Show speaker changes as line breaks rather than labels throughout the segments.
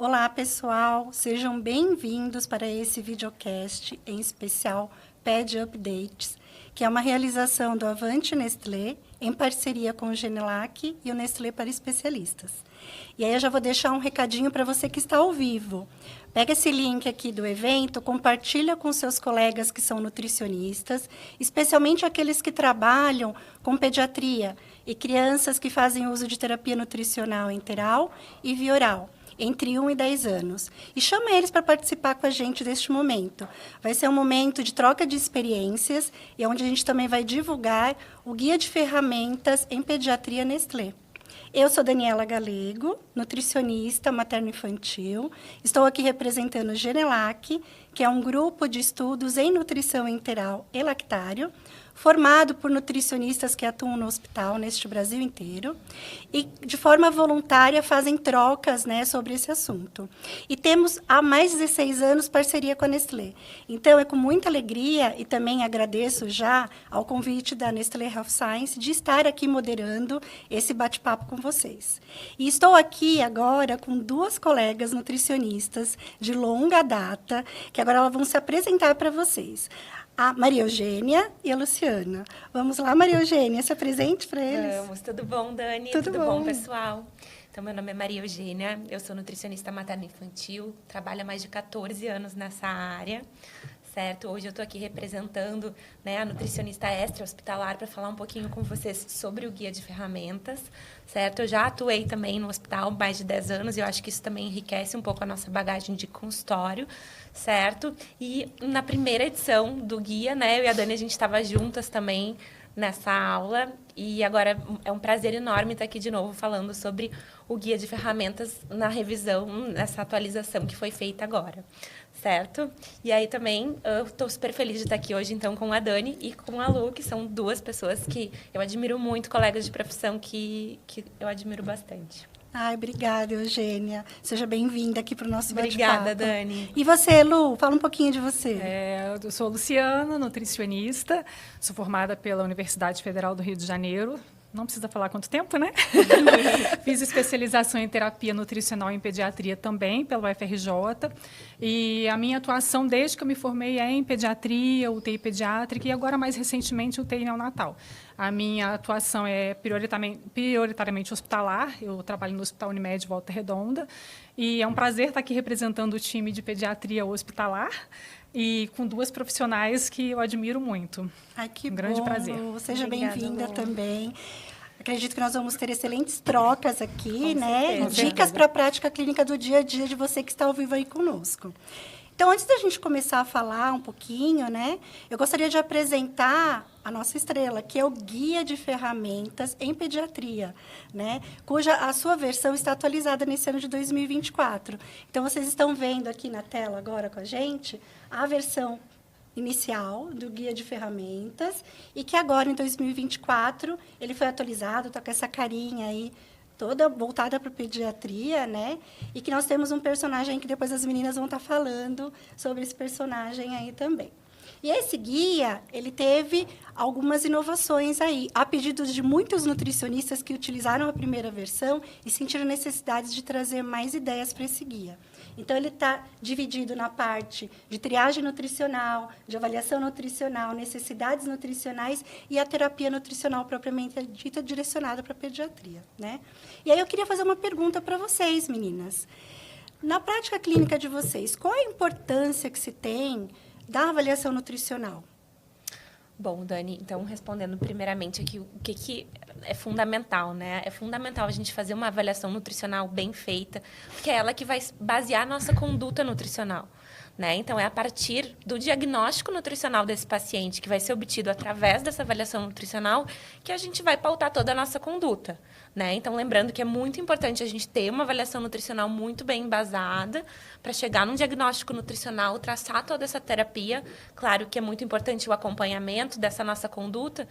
Olá, pessoal! Sejam bem-vindos para esse videocast, em especial Ped Updates, que é uma realização do Avante Nestlé, em parceria com o Genelac e o Nestlé para especialistas. E aí eu já vou deixar um recadinho para você que está ao vivo. Pega esse link aqui do evento, compartilha com seus colegas que são nutricionistas, especialmente aqueles que trabalham com pediatria e crianças que fazem uso de terapia nutricional enteral e via oral, entre 1 e 10 anos. E chama eles para participar com a gente deste momento. Vai ser um momento de troca de experiências e onde a gente também vai divulgar o Guia de Ferramentas em Pediatria Nestlé. Eu sou Daniela Galego, nutricionista materno-infantil. Estou aqui representando o Genelac, que é um grupo de estudos em nutrição enteral e lactário, formado por nutricionistas que atuam no hospital neste Brasil inteiro e, de forma voluntária, fazem trocas, sobre esse assunto. E temos, há mais de 16 anos, parceria com a Nestlé. Então, é com muita alegria e também agradeço já ao convite da Nestlé Health Science de estar aqui moderando esse bate-papo com vocês. E estou aqui agora com duas colegas nutricionistas de longa data, que agora elas vão se apresentar para vocês. A Maria Eugênia e a Luciana. Vamos lá, Maria Eugênia, se apresente para eles.
Vamos, tudo bom, Dani? Tudo bom, pessoal? Então, meu nome é Maria Eugênia, eu sou nutricionista materno-infantil, trabalho há mais de 14 anos nessa área, certo? Hoje eu estou aqui representando a nutricionista extra-hospitalar para falar um pouquinho com vocês sobre o guia de ferramentas, certo? Eu já atuei também no hospital há mais de 10 anos e eu acho que isso também enriquece um pouco a nossa bagagem de consultório, certo? E na primeira edição do guia, eu e a Dani, a gente estava juntas também nessa aula e agora é um prazer enorme estar aqui de novo falando sobre o guia de ferramentas na revisão, nessa atualização que foi feita agora, certo? E aí também eu estou super feliz de estar aqui hoje então com a Dani e com a Lu, que são duas pessoas que eu admiro muito, colegas de profissão que eu admiro bastante.
Ai, obrigada, Eugênia. Seja bem-vinda aqui para o nosso bate-papo.
Obrigada, Dani.
E você, Lu? Fala um pouquinho de você.
Eu sou Luciana, nutricionista, sou formada pela Universidade Federal do Rio de Janeiro. Não precisa falar quanto tempo, né? Fiz especialização em terapia nutricional em pediatria também, pela UFRJ. E a minha atuação, desde que eu me formei, é em pediatria, UTI pediátrica e agora, mais recentemente, UTI neonatal. A minha atuação é prioritariamente hospitalar. Eu trabalho no Hospital Unimed Volta Redonda. E é um prazer estar aqui representando o time de pediatria hospitalar e com duas profissionais que eu admiro muito.
Ai, que
um grande prazer.
Seja bem-vinda também. Acredito que nós vamos ter excelentes trocas aqui, Dicas para a prática clínica do dia a dia de você que está ao vivo aí conosco. Então, antes da gente começar a falar um pouquinho, eu gostaria de apresentar a nossa estrela, que é o Guia de Ferramentas em Pediatria, cuja a sua versão está atualizada nesse ano de 2024. Então, vocês estão vendo aqui na tela agora com a gente a versão inicial do Guia de Ferramentas e que agora, em 2024, ele foi atualizado, está com essa carinha aí, toda voltada para a pediatria, E que nós temos um personagem que depois as meninas vão estar falando sobre esse personagem aí também. E esse guia, ele teve algumas inovações aí, a pedido de muitos nutricionistas que utilizaram a primeira versão e sentiram necessidade de trazer mais ideias para esse guia. Então, ele está dividido na parte de triagem nutricional, de avaliação nutricional, necessidades nutricionais e a terapia nutricional propriamente dita, direcionada para a pediatria, E aí, eu queria fazer uma pergunta para vocês, meninas. Na prática clínica de vocês, qual a importância que se tem da avaliação nutricional?
Bom, Dani, então, respondendo primeiramente aqui, o que é fundamental, É fundamental a gente fazer uma avaliação nutricional bem feita, porque é ela que vai basear a nossa conduta nutricional, Então, é a partir do diagnóstico nutricional desse paciente, que vai ser obtido através dessa avaliação nutricional, que a gente vai pautar toda a nossa conduta, Então, lembrando que é muito importante a gente ter uma avaliação nutricional muito bem embasada para chegar num diagnóstico nutricional, traçar toda essa terapia. Claro que é muito importante o acompanhamento dessa nossa conduta,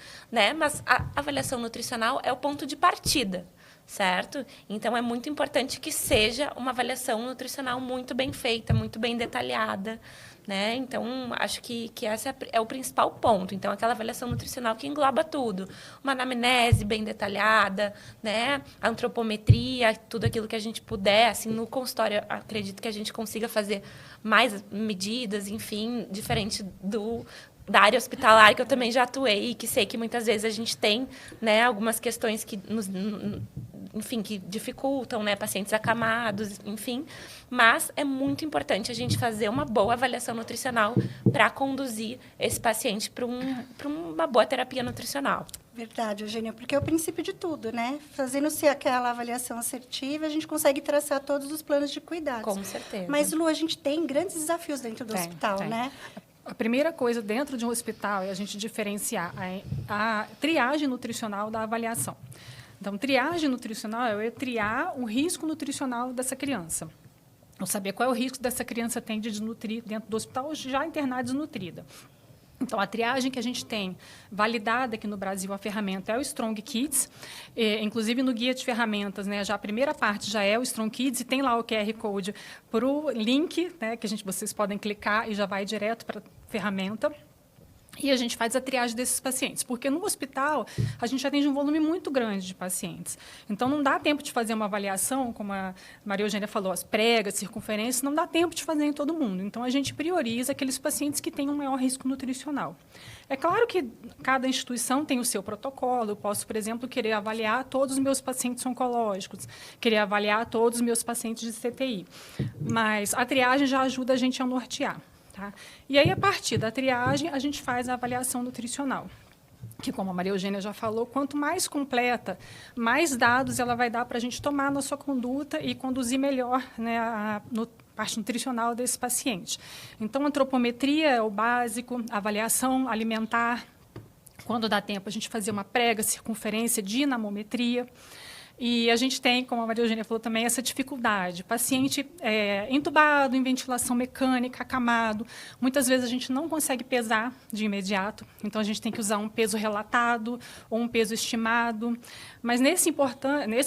Mas a avaliação nutricional é o ponto de partida, certo? Então, é muito importante que seja uma avaliação nutricional muito bem feita, muito bem detalhada, né? Então, acho que esse é o principal ponto. Então, aquela avaliação nutricional que engloba tudo. Uma anamnese bem detalhada, né? A antropometria, tudo aquilo que a gente puder. Assim, no consultório, acredito que a gente consiga fazer mais medidas, enfim, diferente da área hospitalar, que eu também já atuei, e que sei que muitas vezes a gente tem, né, algumas questões que enfim, que dificultam, né, pacientes acamados, enfim. Mas é muito importante a gente fazer uma boa avaliação nutricional para conduzir esse paciente para uma boa terapia nutricional.
Verdade, Eugênia, porque é o princípio de tudo, né? Fazendo-se aquela avaliação assertiva, a gente consegue traçar todos os planos de cuidados.
Com certeza.
Mas, Lu, a gente tem grandes desafios dentro do hospital, né?
A primeira coisa dentro de um hospital é a gente diferenciar a triagem nutricional da avaliação. Então, triagem nutricional é eu triar o risco nutricional dessa criança. Eu saber qual é o risco dessa criança tem de desnutrir dentro do hospital já internada desnutrida. Então, a triagem que a gente tem validada aqui no Brasil, a ferramenta é o Strong Kids. Inclusive, no guia de ferramentas, né, já a primeira parte já é o Strong Kids e tem lá o QR Code para o link, né, que vocês podem clicar e já vai direto para a ferramenta. E a gente faz a triagem desses pacientes, porque no hospital a gente atende um volume muito grande de pacientes. Então, não dá tempo de fazer uma avaliação, como a Maria Eugênia falou, as pregas, circunferências, não dá tempo de fazer em todo mundo. Então, a gente prioriza aqueles pacientes que têm um maior risco nutricional. É claro que cada instituição tem o seu protocolo. Eu posso, por exemplo, querer avaliar todos os meus pacientes oncológicos, querer avaliar todos os meus pacientes de CTI. Mas a triagem já ajuda a gente a nortear. Tá? E aí, a partir da triagem, a gente faz a avaliação nutricional, que, como a Maria Eugênia já falou, quanto mais completa, mais dados ela vai dar para a gente tomar na sua conduta e conduzir melhor, né, a parte nutricional desse paciente. Então, a antropometria é o básico, a avaliação alimentar. Quando dá tempo, a gente fazia uma prega, circunferência, dinamometria. E a gente tem, como a Maria Eugênia falou também, essa dificuldade. Paciente entubado, em ventilação mecânica, acamado. Muitas vezes a gente não consegue pesar de imediato. Então, a gente tem que usar um peso relatado ou um peso estimado. Mas nesse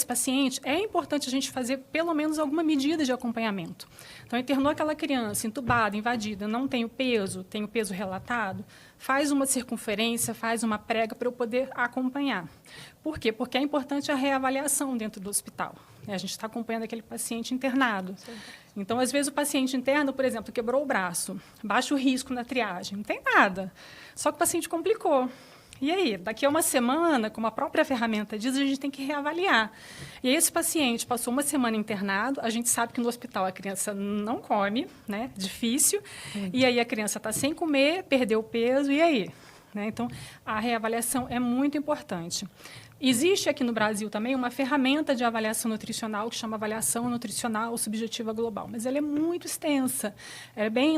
paciente, é importante a gente fazer pelo menos alguma medida de acompanhamento. Então, internou aquela criança entubada, invadida, não tem o peso relatado, faz uma circunferência, faz uma prega para eu poder acompanhar. Por quê? Porque é importante a reavaliação dentro do hospital. A gente está acompanhando aquele paciente internado. Sim. Então, às vezes, o paciente interno, por exemplo, quebrou o braço, baixo risco na triagem, não tem nada. Só que o paciente complicou. E aí, daqui a uma semana, como a própria ferramenta diz, a gente tem que reavaliar. E aí, esse paciente passou uma semana internado, a gente sabe que no hospital a criança não come, né? Difícil. E aí, a criança está sem comer, perdeu o peso, e aí? Né? Então, a reavaliação é muito importante. Existe aqui no Brasil também uma ferramenta de avaliação nutricional que chama Avaliação Nutricional Subjetiva Global, mas ela é muito extensa.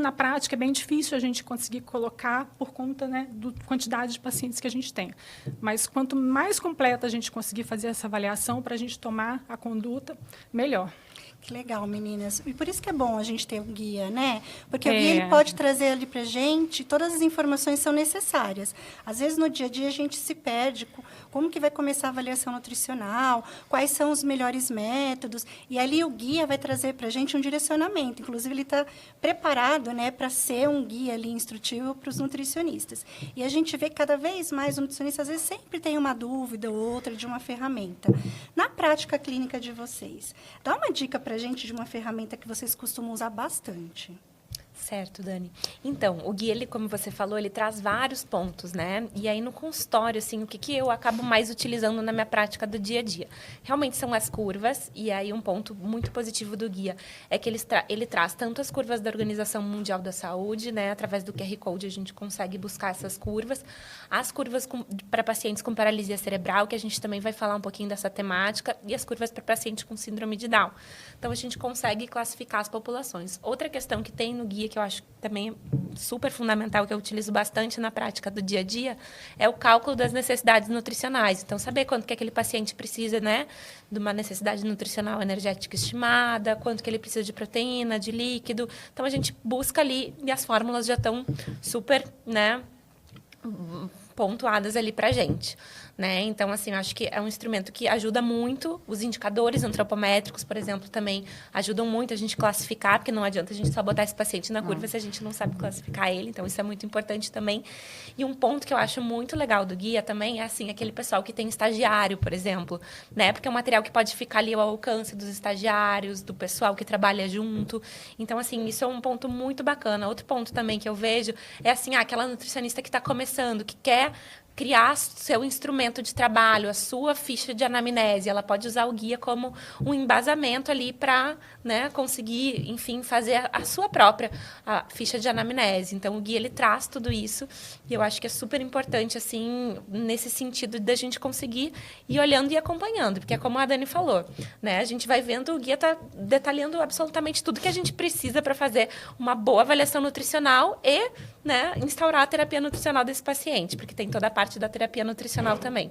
Na prática, é bem difícil a gente conseguir colocar por conta, né, da quantidade de pacientes que a gente tem. Mas quanto mais completa a gente conseguir fazer essa avaliação para a gente tomar a conduta, melhor.
Que legal, meninas. E por isso que é bom a gente ter um guia, né? Porque o guia ele pode trazer ali para a gente, todas as informações são necessárias. Às vezes, no dia a dia, a gente se perde. Como que vai começar a avaliação nutricional? Quais são os melhores métodos? E ali o guia vai trazer para a gente um direcionamento. Inclusive, ele está preparado, né, para ser um guia ali instrutivo para os nutricionistas. E a gente vê que cada vez mais o nutricionista, às vezes, sempre tem uma dúvida ou outra de uma ferramenta. Na prática clínica de vocês, dá uma dica para a gente de uma ferramenta que vocês costumam usar bastante.
Certo, Dani. Então, o guia, ele, como você falou, ele traz vários pontos, né? E aí, no consultório, assim, o que eu acabo mais utilizando na minha prática do dia a dia? Realmente são as curvas, e aí um ponto muito positivo do guia é que ele traz tanto as curvas da Organização Mundial da Saúde, né? Através do QR Code a gente consegue buscar essas curvas. As curvas para pacientes com paralisia cerebral, que a gente também vai falar um pouquinho dessa temática, e as curvas para pacientes com síndrome de Down. Então, a gente consegue classificar as populações. Outra questão que tem no guia, que eu acho também super fundamental, que eu utilizo bastante na prática do dia a dia, é o cálculo das necessidades nutricionais. Então, saber quanto que aquele paciente precisa, né, de uma necessidade nutricional energética estimada, quanto que ele precisa de proteína, de líquido. Então, a gente busca ali e as fórmulas já estão super, né, pontuadas ali para a gente. né? Então, assim, eu acho que é um instrumento que ajuda muito. Os indicadores antropométricos, por exemplo, também ajudam muito a gente classificar, porque não adianta a gente só botar esse paciente na curva se a gente não sabe classificar ele. Então, isso é muito importante também. E um ponto que eu acho muito legal do guia também é, assim, aquele pessoal que tem estagiário, por exemplo, né? Porque é um material que pode ficar ali ao alcance dos estagiários, do pessoal que trabalha junto. Então, assim, isso é um ponto muito bacana. Outro ponto também que eu vejo é, assim, aquela nutricionista que está começando, que quer criar seu instrumento de trabalho, a sua ficha de anamnese. Ela pode usar o guia como um embasamento ali para, né, conseguir, enfim, fazer a sua própria ficha de anamnese. Então, o guia, ele traz tudo isso e eu acho que é super importante, assim, nesse sentido da gente conseguir ir olhando e acompanhando, porque é como a Dani falou, né? A gente vai vendo, o guia está detalhando absolutamente tudo que a gente precisa para fazer uma boa avaliação nutricional e, né, instaurar a terapia nutricional desse paciente, porque tem toda a parte da terapia nutricional também.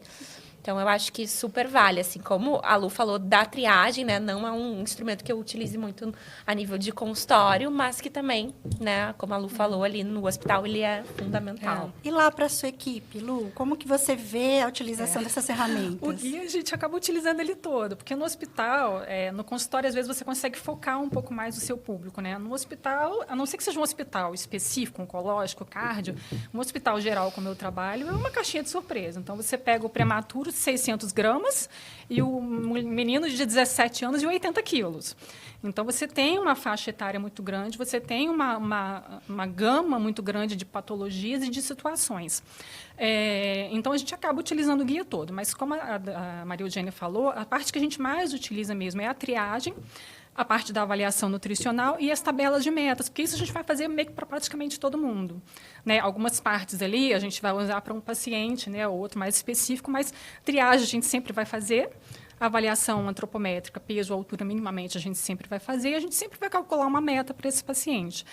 Então, eu acho que super vale, assim, como a Lu falou da triagem, né, não é um instrumento que eu utilize muito a nível de consultório, mas que também, né, como a Lu falou ali no hospital, ele é fundamental.
E lá para a sua equipe, Lu, como que você vê a utilização dessas ferramentas?
O guia, a gente acaba utilizando ele todo, porque no hospital, no consultório, às vezes você consegue focar um pouco mais o seu público, né? No hospital, a não ser que seja um hospital específico, oncológico, cardio, um hospital geral, como eu trabalho, é uma caixinha de surpresa. Então, você pega o prematuro, 600 gramas, e o menino de 17 anos de 80 quilos. Então, você tem uma faixa etária muito grande, você tem uma gama muito grande de patologias e de situações. Então, a gente acaba utilizando o guia todo. Mas, como a Maria Eugênia falou, a parte que a gente mais utiliza mesmo é a triagem, a parte da avaliação nutricional e as tabelas de metas, porque isso a gente vai fazer meio que para praticamente todo mundo, né? Algumas partes ali a gente vai usar para um paciente, né, ou outro mais específico, mas triagem a gente sempre vai fazer, avaliação antropométrica, peso, altura, minimamente a gente sempre vai fazer, e a gente sempre vai calcular uma meta para esse paciente.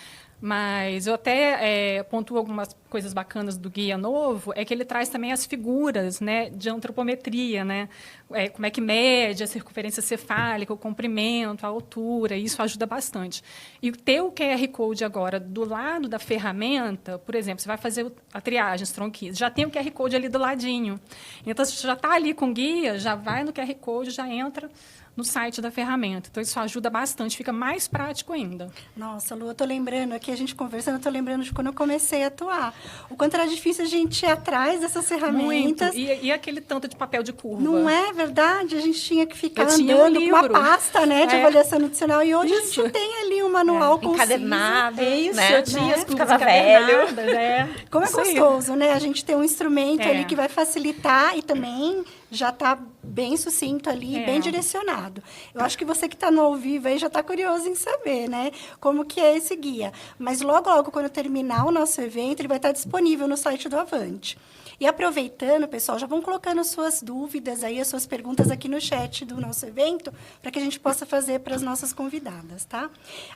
Mas eu até pontuo algumas coisas bacanas do guia novo, é que ele traz também as figuras, né, de antropometria, né? Como é que mede a circunferência cefálica, o comprimento, a altura, isso ajuda bastante. E ter o QR Code agora do lado da ferramenta, por exemplo, você vai fazer a triagem, Strong, já tem o QR Code ali do ladinho. Então, você já está ali com o guia, já vai no QR Code, já entra no site da ferramenta. Então, isso ajuda bastante, fica mais prático ainda.
Nossa, Lu, eu estou lembrando, aqui a gente conversando, eu estou lembrando de quando eu comecei a atuar. O quanto era difícil a gente ir atrás dessas ferramentas.
Muito. E aquele tanto de papel de curva.
Não é verdade? A gente tinha que ficar andando com uma pasta, né, de avaliação nutricional. E hoje a gente tem ali um manual conciso.
Encadernado.
Isso,
né?
Eu tinha as
ficava velho.
Como é gostoso, né? A gente tem um instrumento ali que vai facilitar e também já está bem sucinto ali, bem direcionado. Eu acho que você que está no ao vivo aí já está curioso em saber, né? Como que é esse guia. Mas logo, logo, quando terminar o nosso evento, ele vai estar disponível no site do Avante. E aproveitando, pessoal, já vão colocando suas dúvidas aí, as suas perguntas aqui no chat do nosso evento, para que a gente possa fazer para as nossas convidadas, tá?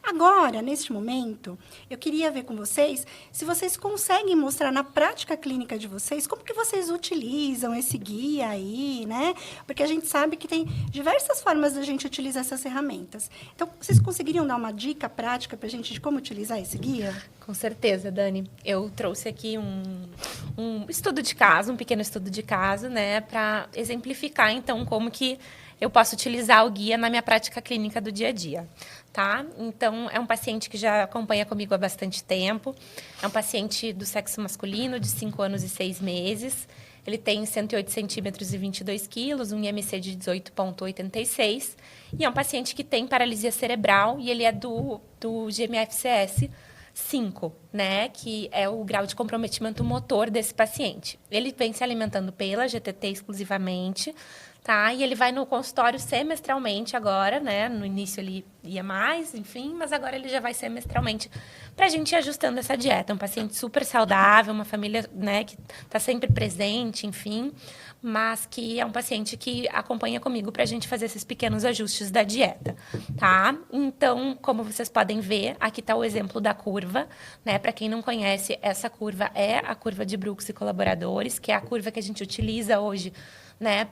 Agora, neste momento, eu queria ver com vocês se vocês conseguem mostrar na prática clínica de vocês como que vocês utilizam esse guia aí, né? Porque a gente sabe que tem diversas formas da gente utilizar essas ferramentas. Então, vocês conseguiriam dar uma dica prática para a gente de como utilizar esse guia?
Com certeza, Dani. Eu trouxe aqui um estudo de caso, um pequeno estudo de caso, né, para exemplificar, então, como que eu posso utilizar o guia na minha prática clínica do dia a dia, tá? Então, é um paciente que já acompanha comigo há bastante tempo, é um paciente do sexo masculino, de 5 anos e 6 meses, ele tem 108 centímetros e 22 quilos, um IMC de 18,86, e é um paciente que tem paralisia cerebral, e ele é do GMFCS 5, né, que é o grau de comprometimento motor desse paciente. Ele vem se alimentando pela GTT exclusivamente, tá? E ele vai no consultório semestralmente agora, né? No início ele ia mais, enfim, mas agora ele já vai semestralmente para a gente ir ajustando essa dieta. Um paciente super saudável, uma família, né, que está sempre presente, enfim, mas que é um paciente que acompanha comigo para a gente fazer esses pequenos ajustes da dieta, tá? Então, como vocês podem ver, aqui está o exemplo da curva, né? Para quem não conhece, essa curva é a curva de Brooks e colaboradores, que é a curva que a gente utiliza hoje, né?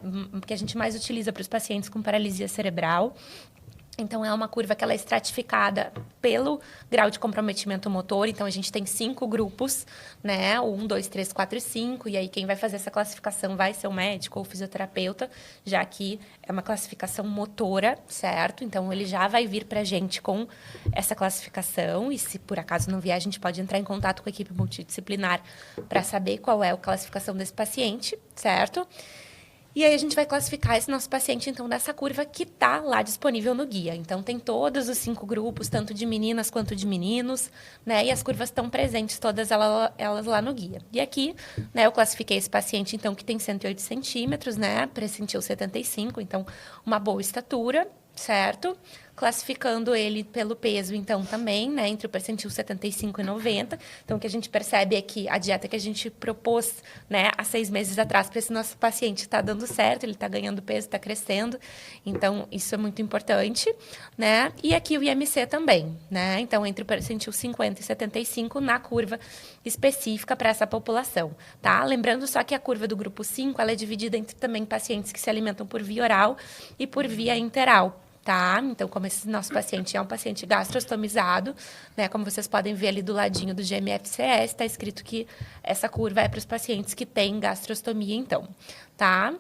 Que a gente mais utiliza para os pacientes com paralisia cerebral. Então, é uma curva que ela é estratificada pelo grau de comprometimento motor. Então, a gente tem 5 grupos, né? 1, 2, 3, 4 e 5. E aí, quem vai fazer essa classificação vai ser o médico ou o fisioterapeuta, já que é uma classificação motora, certo? Então, ele já vai vir para a gente com essa classificação. E se por acaso não vier, a gente pode entrar em contato com a equipe multidisciplinar para saber qual é a classificação desse paciente, certo? E aí a gente vai classificar esse nosso paciente, então, nessa curva que está lá disponível no guia. Então, tem todos os 5 grupos, tanto de meninas quanto de meninos, né? E as curvas estão presentes, todas elas lá no guia. E aqui, né, eu classifiquei esse paciente, então, que tem 108 centímetros, né? Pressentiu 75, então, uma boa estatura, certo? Classificando ele pelo peso, então, também, né, entre o percentil 75 e 90. Então, o que a gente percebe é que a dieta que a gente propôs, né, há 6 meses atrás para esse nosso paciente está dando certo, ele está ganhando peso, está crescendo. Então, isso é muito importante, né? E aqui o IMC também, né? Então, entre o percentil 50 e 75 na curva específica para essa população, tá? Lembrando só que a curva do grupo 5, ela é dividida entre também pacientes que se alimentam por via oral e por via interal. Tá? Então, como esse nosso paciente é um paciente gastrostomizado, né? Como vocês podem ver ali do ladinho do GMFCS, está escrito que essa curva é para os pacientes que têm gastrostomia, então, tá?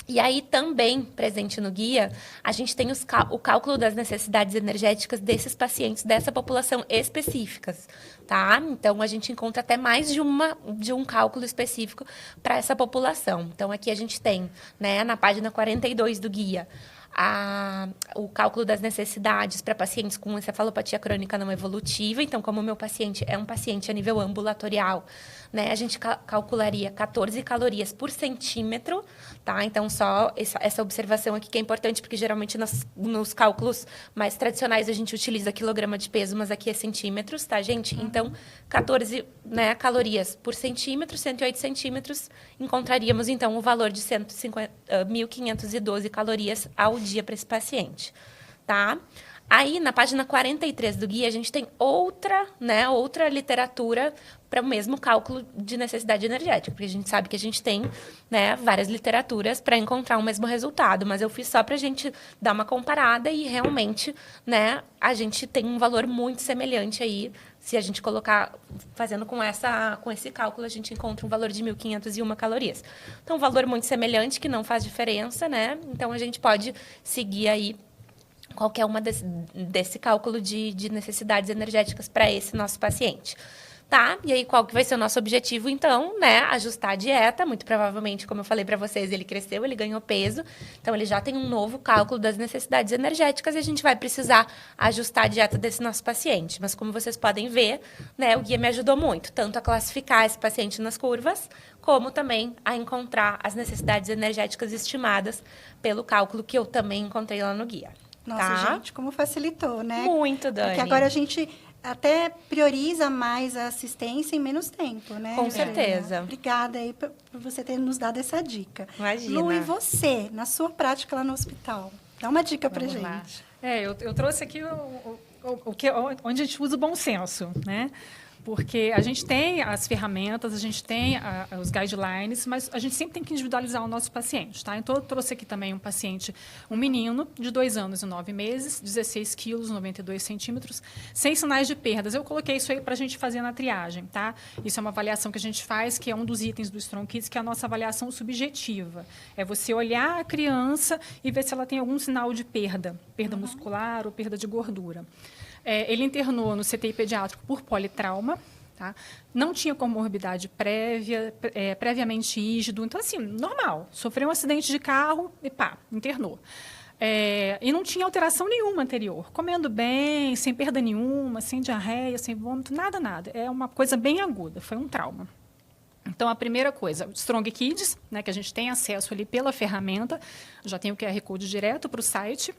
E aí, também presente no guia, a gente tem o cálculo das necessidades energéticas desses pacientes, dessa população específicas, tá? Então, a gente encontra até mais de um cálculo específico para essa população. Então, aqui a gente tem, né, na página 42 do guia, o cálculo das necessidades para pacientes com encefalopatia crônica não evolutiva. Então, como o meu paciente é um paciente a nível ambulatorial, né, a gente calcularia 14 calorias por centímetro, tá? Então, só essa observação aqui que é importante, porque geralmente nos cálculos mais tradicionais a gente utiliza quilograma de peso, mas aqui é centímetros, tá, gente? Então, 14, né, calorias por centímetro, 108 centímetros, encontraríamos, então, o valor de 1.512 calorias ao dia para esse paciente, tá? Aí, na página 43 do guia, a gente tem outra literatura para o mesmo cálculo de necessidade energética, porque a gente sabe que a gente tem, né, várias literaturas para encontrar o mesmo resultado, mas eu fiz só para a gente dar uma comparada e realmente, né, a gente tem um valor muito semelhante aí. Se a gente colocar, fazendo com esse cálculo, a gente encontra um valor de 1.501 calorias. Então, um valor muito semelhante, que não faz diferença, né? Então, a gente pode seguir aí qualquer uma desse cálculo de necessidades energéticas para esse nosso paciente. Tá? E aí, qual que vai ser o nosso objetivo, então, né? Ajustar a dieta. Muito provavelmente, como eu falei para vocês, ele cresceu, ele ganhou peso. Então, ele já tem um novo cálculo das necessidades energéticas e a gente vai precisar ajustar a dieta desse nosso paciente. Mas, como vocês podem ver, né, o guia me ajudou muito, tanto a classificar esse paciente nas curvas, como também a encontrar as necessidades energéticas estimadas pelo cálculo que eu também encontrei lá no guia.
Nossa,
tá?
gente, como facilitou, né?
Muito, Dani.
Porque agora a gente até prioriza mais a assistência em menos tempo, né?
Com certeza.
Obrigada aí por você ter nos dado essa dica.
Imagina.
Lu, e você, na sua prática lá no hospital? Dá uma dica pra gente.
Lá. Eu trouxe aqui onde a gente usa o bom senso, né? Porque a gente tem as ferramentas, a gente tem os guidelines, mas a gente sempre tem que individualizar o nosso paciente, tá? Então, eu trouxe aqui também um menino de 2 anos e 9 meses, 16 quilos, 92 centímetros, sem sinais de perdas. Eu coloquei isso aí para a gente fazer na triagem, tá? Isso é uma avaliação que a gente faz, que é um dos itens do Strong Kids, que é a nossa avaliação subjetiva. É você olhar a criança e ver se ela tem algum sinal de perda muscular ou perda de gordura. Ele internou no CTI pediátrico por politrauma, tá? Não tinha comorbidade prévia, previamente rígido, então, assim, normal. Sofreu um acidente de carro e pá, internou. E não tinha alteração nenhuma anterior. Comendo bem, sem perda nenhuma, sem diarreia, sem vômito, nada. É uma coisa bem aguda, foi um trauma. Então, a primeira coisa, o Strong Kids, né, que a gente tem acesso ali pela ferramenta, já tem o QR Code direto para o site.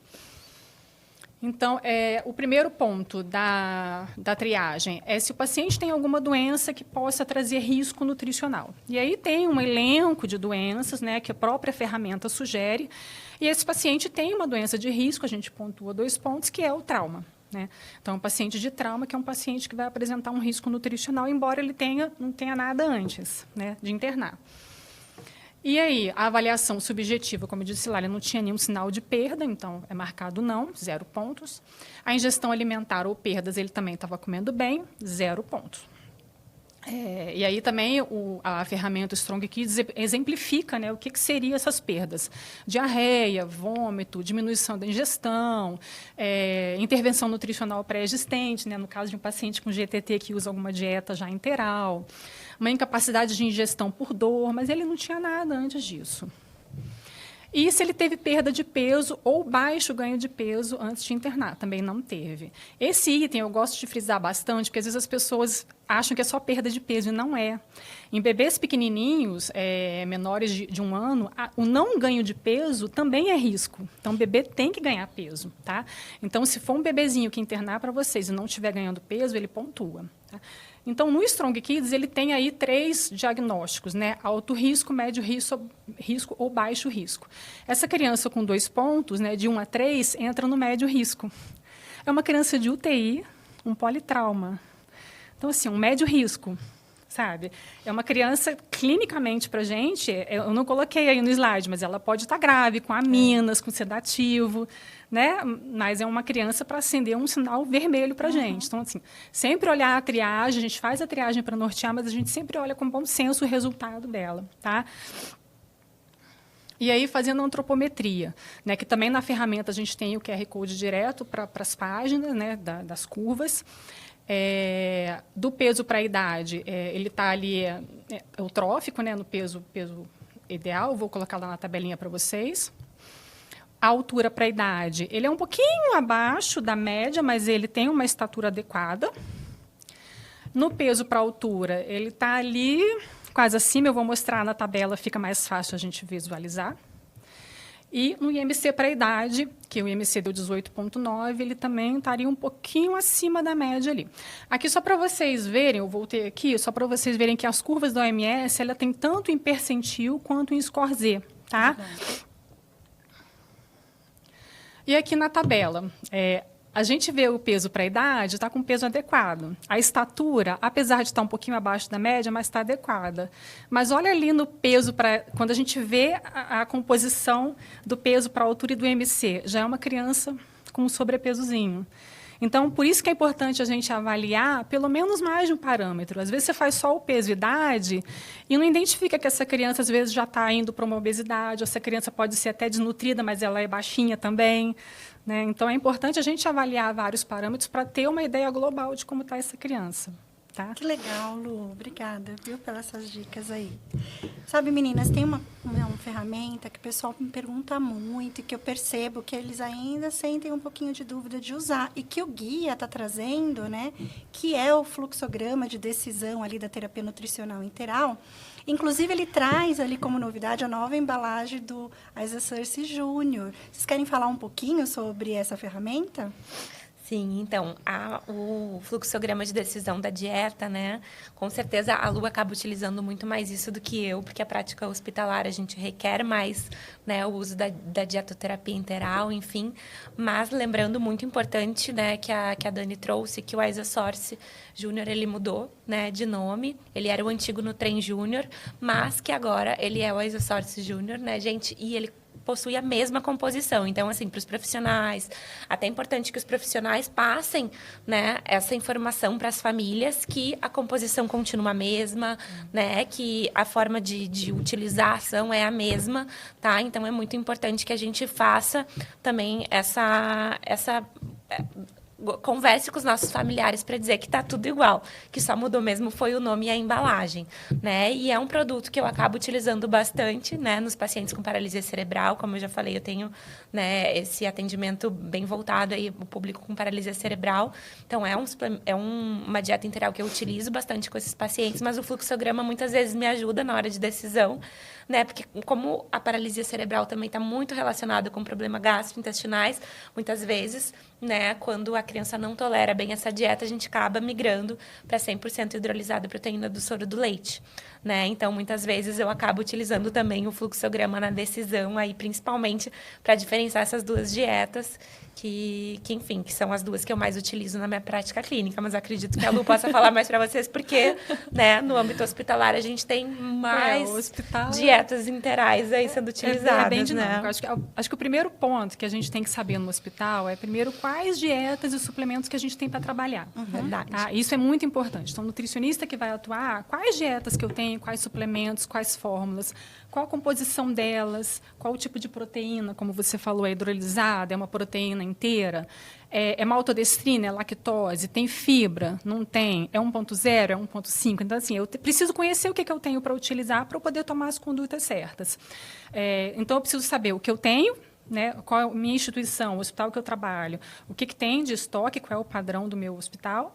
Então, o primeiro ponto da triagem é se o paciente tem alguma doença que possa trazer risco nutricional. E aí tem um elenco de doenças, né, que a própria ferramenta sugere, e esse paciente tem uma doença de risco, a gente pontua 2 pontos, que é o trauma. Né? Então, um paciente de trauma, que é um paciente que vai apresentar um risco nutricional, embora ele não tenha nada antes, né, de internar. E aí, a avaliação subjetiva, como eu disse lá, ele não tinha nenhum sinal de perda, então é marcado não, 0 pontos. A ingestão alimentar ou perdas, ele também estava comendo bem, 0 pontos. E aí também a ferramenta Strong Kids exemplifica, né, o que seriam essas perdas. Diarreia, vômito, diminuição da ingestão, intervenção nutricional pré-existente, né, no caso de um paciente com GTT que usa alguma dieta já enteral, uma incapacidade de ingestão por dor, mas ele não tinha nada antes disso. E se ele teve perda de peso ou baixo ganho de peso antes de internar, também não teve. Esse item eu gosto de frisar bastante, porque às vezes as pessoas acham que é só perda de peso, e não é. Em bebês pequenininhos, menores de 1 ano, o não ganho de peso também é risco. Então, o bebê tem que ganhar peso. Tá? Então, se for um bebezinho que internar para vocês e não estiver ganhando peso, ele pontua. Tá? Então, no Strong Kids, ele tem aí 3 diagnósticos, né? Alto risco, médio risco ou baixo risco. Essa criança com 2 pontos, né, de 1 a 3, entra no médio risco. É uma criança de UTI, um politrauma. Então, assim, um médio risco, sabe? É uma criança, clinicamente, para a gente, eu não coloquei aí no slide, mas ela pode estar grave, com aminas, com sedativo, né? Mas é uma criança para acender um sinal vermelho para a gente. Então, assim, sempre olhar a triagem, a gente faz a triagem para nortear, mas a gente sempre olha com bom senso o resultado dela, tá? E aí, fazendo antropometria, né, que também na ferramenta a gente tem o QR Code direto para as páginas, né, das curvas. Do peso para a idade, ele está ali eutrófico, né, no peso ideal, vou colocar lá na tabelinha para vocês. A altura para a idade, ele é um pouquinho abaixo da média, mas ele tem uma estatura adequada. No peso para a altura, ele está ali quase acima, eu vou mostrar na tabela, fica mais fácil a gente visualizar. E no IMC para a idade, que o IMC deu 18,9, ele também estaria um pouquinho acima da média ali. Aqui, só para vocês verem, eu voltei aqui, só para vocês verem que as curvas da OMS, ela tem tanto em percentil quanto em score Z, tá? E aqui na tabela, a gente vê o peso para a idade, está com peso adequado. A estatura, apesar de estar um pouquinho abaixo da média, mas está adequada. Mas olha ali no peso, quando a gente vê a composição do peso para a altura e do IMC, já é uma criança com um sobrepesozinho. Então, por isso que é importante a gente avaliar pelo menos mais de um parâmetro. Às vezes, você faz só o peso e idade e não identifica que essa criança, às vezes, já está indo para uma obesidade, ou essa criança pode ser até desnutrida, mas ela é baixinha também. Né? Então, é importante a gente avaliar vários parâmetros para ter uma ideia global de como está essa criança. Tá?
Que legal, Lu. Obrigada, viu, pelas essas dicas aí. Sabe, meninas, tem uma ferramenta que o pessoal me pergunta muito e que eu percebo que eles ainda sentem um pouquinho de dúvida de usar e que o guia está trazendo, né, que é o fluxograma de decisão ali da terapia nutricional interal. Inclusive, ele traz ali como novidade a nova embalagem do Isosource Júnior. Vocês querem falar um pouquinho sobre essa ferramenta?
Sim, então, o fluxograma de decisão da dieta, né? Com certeza a Lu acaba utilizando muito mais isso do que eu, porque a prática hospitalar a gente requer mais, né, o uso da dietoterapia interal, enfim. Mas lembrando, muito importante, né, que a Dani trouxe, que o Isosource Júnior, ele mudou, né, de nome. Ele era o antigo Nutren Júnior, mas que agora ele é o Isosource Júnior, né, gente? E ele possui a mesma composição. Então, assim, para os profissionais, até é importante que os profissionais passem, né, essa informação para as famílias, que a composição continua a mesma, né, que a forma de utilizar a ação é a mesma, tá? Então, é muito importante que a gente faça também converse com os nossos familiares para dizer que está tudo igual, que só mudou mesmo foi o nome e a embalagem, né? E é um produto que eu acabo utilizando bastante, né, nos pacientes com paralisia cerebral. Como eu já falei, eu tenho, né, esse atendimento bem voltado aí o público com paralisia cerebral. Então, uma dieta integral que eu utilizo bastante com esses pacientes, mas o fluxograma muitas vezes me ajuda na hora de decisão, né? Porque como a paralisia cerebral também está muito relacionada com problemas gastrointestinais, muitas vezes, né, quando a criança não tolera bem essa dieta, a gente acaba migrando para 100% hidrolisada proteína do soro do leite, né? Então, muitas vezes eu acabo utilizando também o fluxograma na decisão, aí principalmente para diferenciar essas duas dietas, enfim, que são as duas que eu mais utilizo na minha prática clínica, mas acredito que a Lu possa falar mais para vocês, porque, né, no âmbito hospitalar a gente tem mais dietas interais aí sendo utilizadas,
bem
né?
Acho que o primeiro ponto que a gente tem que saber no hospital é, primeiro, quais dietas e suplementos que a gente tem para trabalhar.
Verdade.
Tá? Isso é muito importante. Então, o nutricionista que vai atuar, quais dietas que eu tenho, quais suplementos, quais fórmulas, qual a composição delas, qual o tipo de proteína, como você falou, é hidrolisada, é uma proteína inteira, é maltodestrina, é lactose, tem fibra, não tem, é 1.0, é 1.5. Então, assim, eu preciso conhecer o que eu tenho para utilizar para eu poder tomar as condutas certas. Então, eu preciso saber o que eu tenho, né, qual é a minha instituição, o hospital que eu trabalho, o que tem de estoque, qual é o padrão do meu hospital,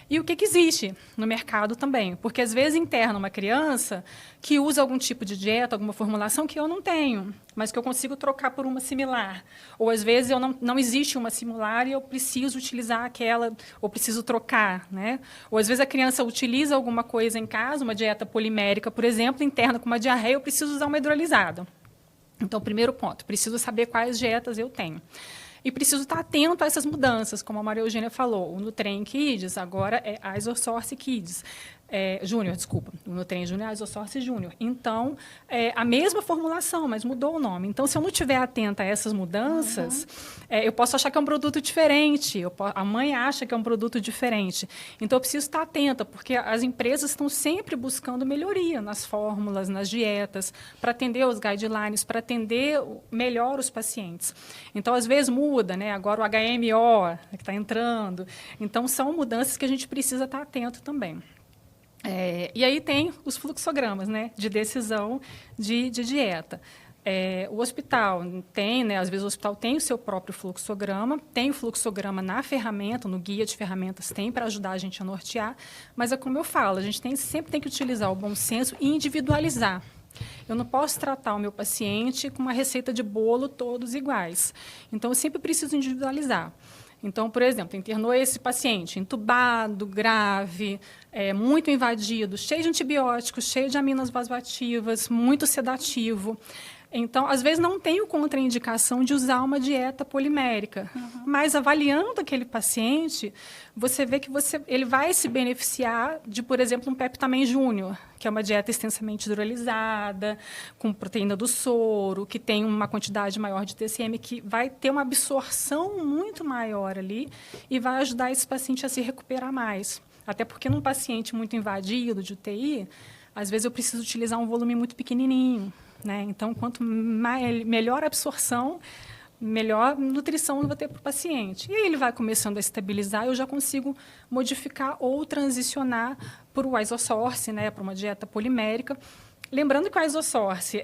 e o que existe no mercado também. Porque, às vezes, interna uma criança que usa algum tipo de dieta, alguma formulação que eu não tenho, mas que eu consigo trocar por uma similar. Ou, às vezes, não existe uma similar e eu preciso utilizar aquela, ou preciso trocar, né? Ou, às vezes, a criança utiliza alguma coisa em casa, uma dieta polimérica, por exemplo, interna com uma diarreia, eu preciso usar uma hidrolisada. Então, primeiro ponto, preciso saber quais dietas eu tenho. E preciso estar atento a essas mudanças, como a Maria Eugênia falou. O Nutren Kids agora é a Isosource Kids. Júnior, desculpa. O Nutren Júnior é a Isosource Júnior. Então, a mesma formulação, mas mudou o nome. Então, se eu não estiver atenta a essas mudanças, eu posso achar que é um produto diferente. A mãe acha que é um produto diferente. Então, eu preciso estar atenta, porque as empresas estão sempre buscando melhoria nas fórmulas, nas dietas, para atender os guidelines, para atender melhor os pacientes. Então, às vezes, muda, né? Agora o HMO que está entrando. Então, são mudanças que a gente precisa estar atento também. E aí tem os fluxogramas, né, de decisão de dieta. O hospital tem, né, às vezes o hospital tem o seu próprio fluxograma, tem o fluxograma na ferramenta, no guia de ferramentas tem para ajudar a gente a nortear, mas é como eu falo, a gente sempre tem que utilizar o bom senso e individualizar. Eu não posso tratar o meu paciente com uma receita de bolo todos iguais. Então, eu sempre preciso individualizar. Então, por exemplo, internou esse paciente entubado, grave, muito invadido, cheio de antibióticos, cheio de aminas vasoativas, muito sedativo. Então, às vezes, não tenho contraindicação de usar uma dieta polimérica. Mas, avaliando aquele paciente, você vê que ele vai se beneficiar de, por exemplo, um Peptamen Júnior, que é uma dieta extensamente hidrolisada, com proteína do soro, que tem uma quantidade maior de TCM, que vai ter uma absorção muito maior ali e vai ajudar esse paciente a se recuperar mais. Até porque, num paciente muito invadido de UTI, às vezes eu preciso utilizar um volume muito pequenininho. Né? Então, quanto melhor a absorção, melhor nutrição eu vou ter para o paciente. E aí ele vai começando a estabilizar, eu já consigo modificar ou transicionar para o Isosource, né, para uma dieta polimérica. Lembrando que o Isosource,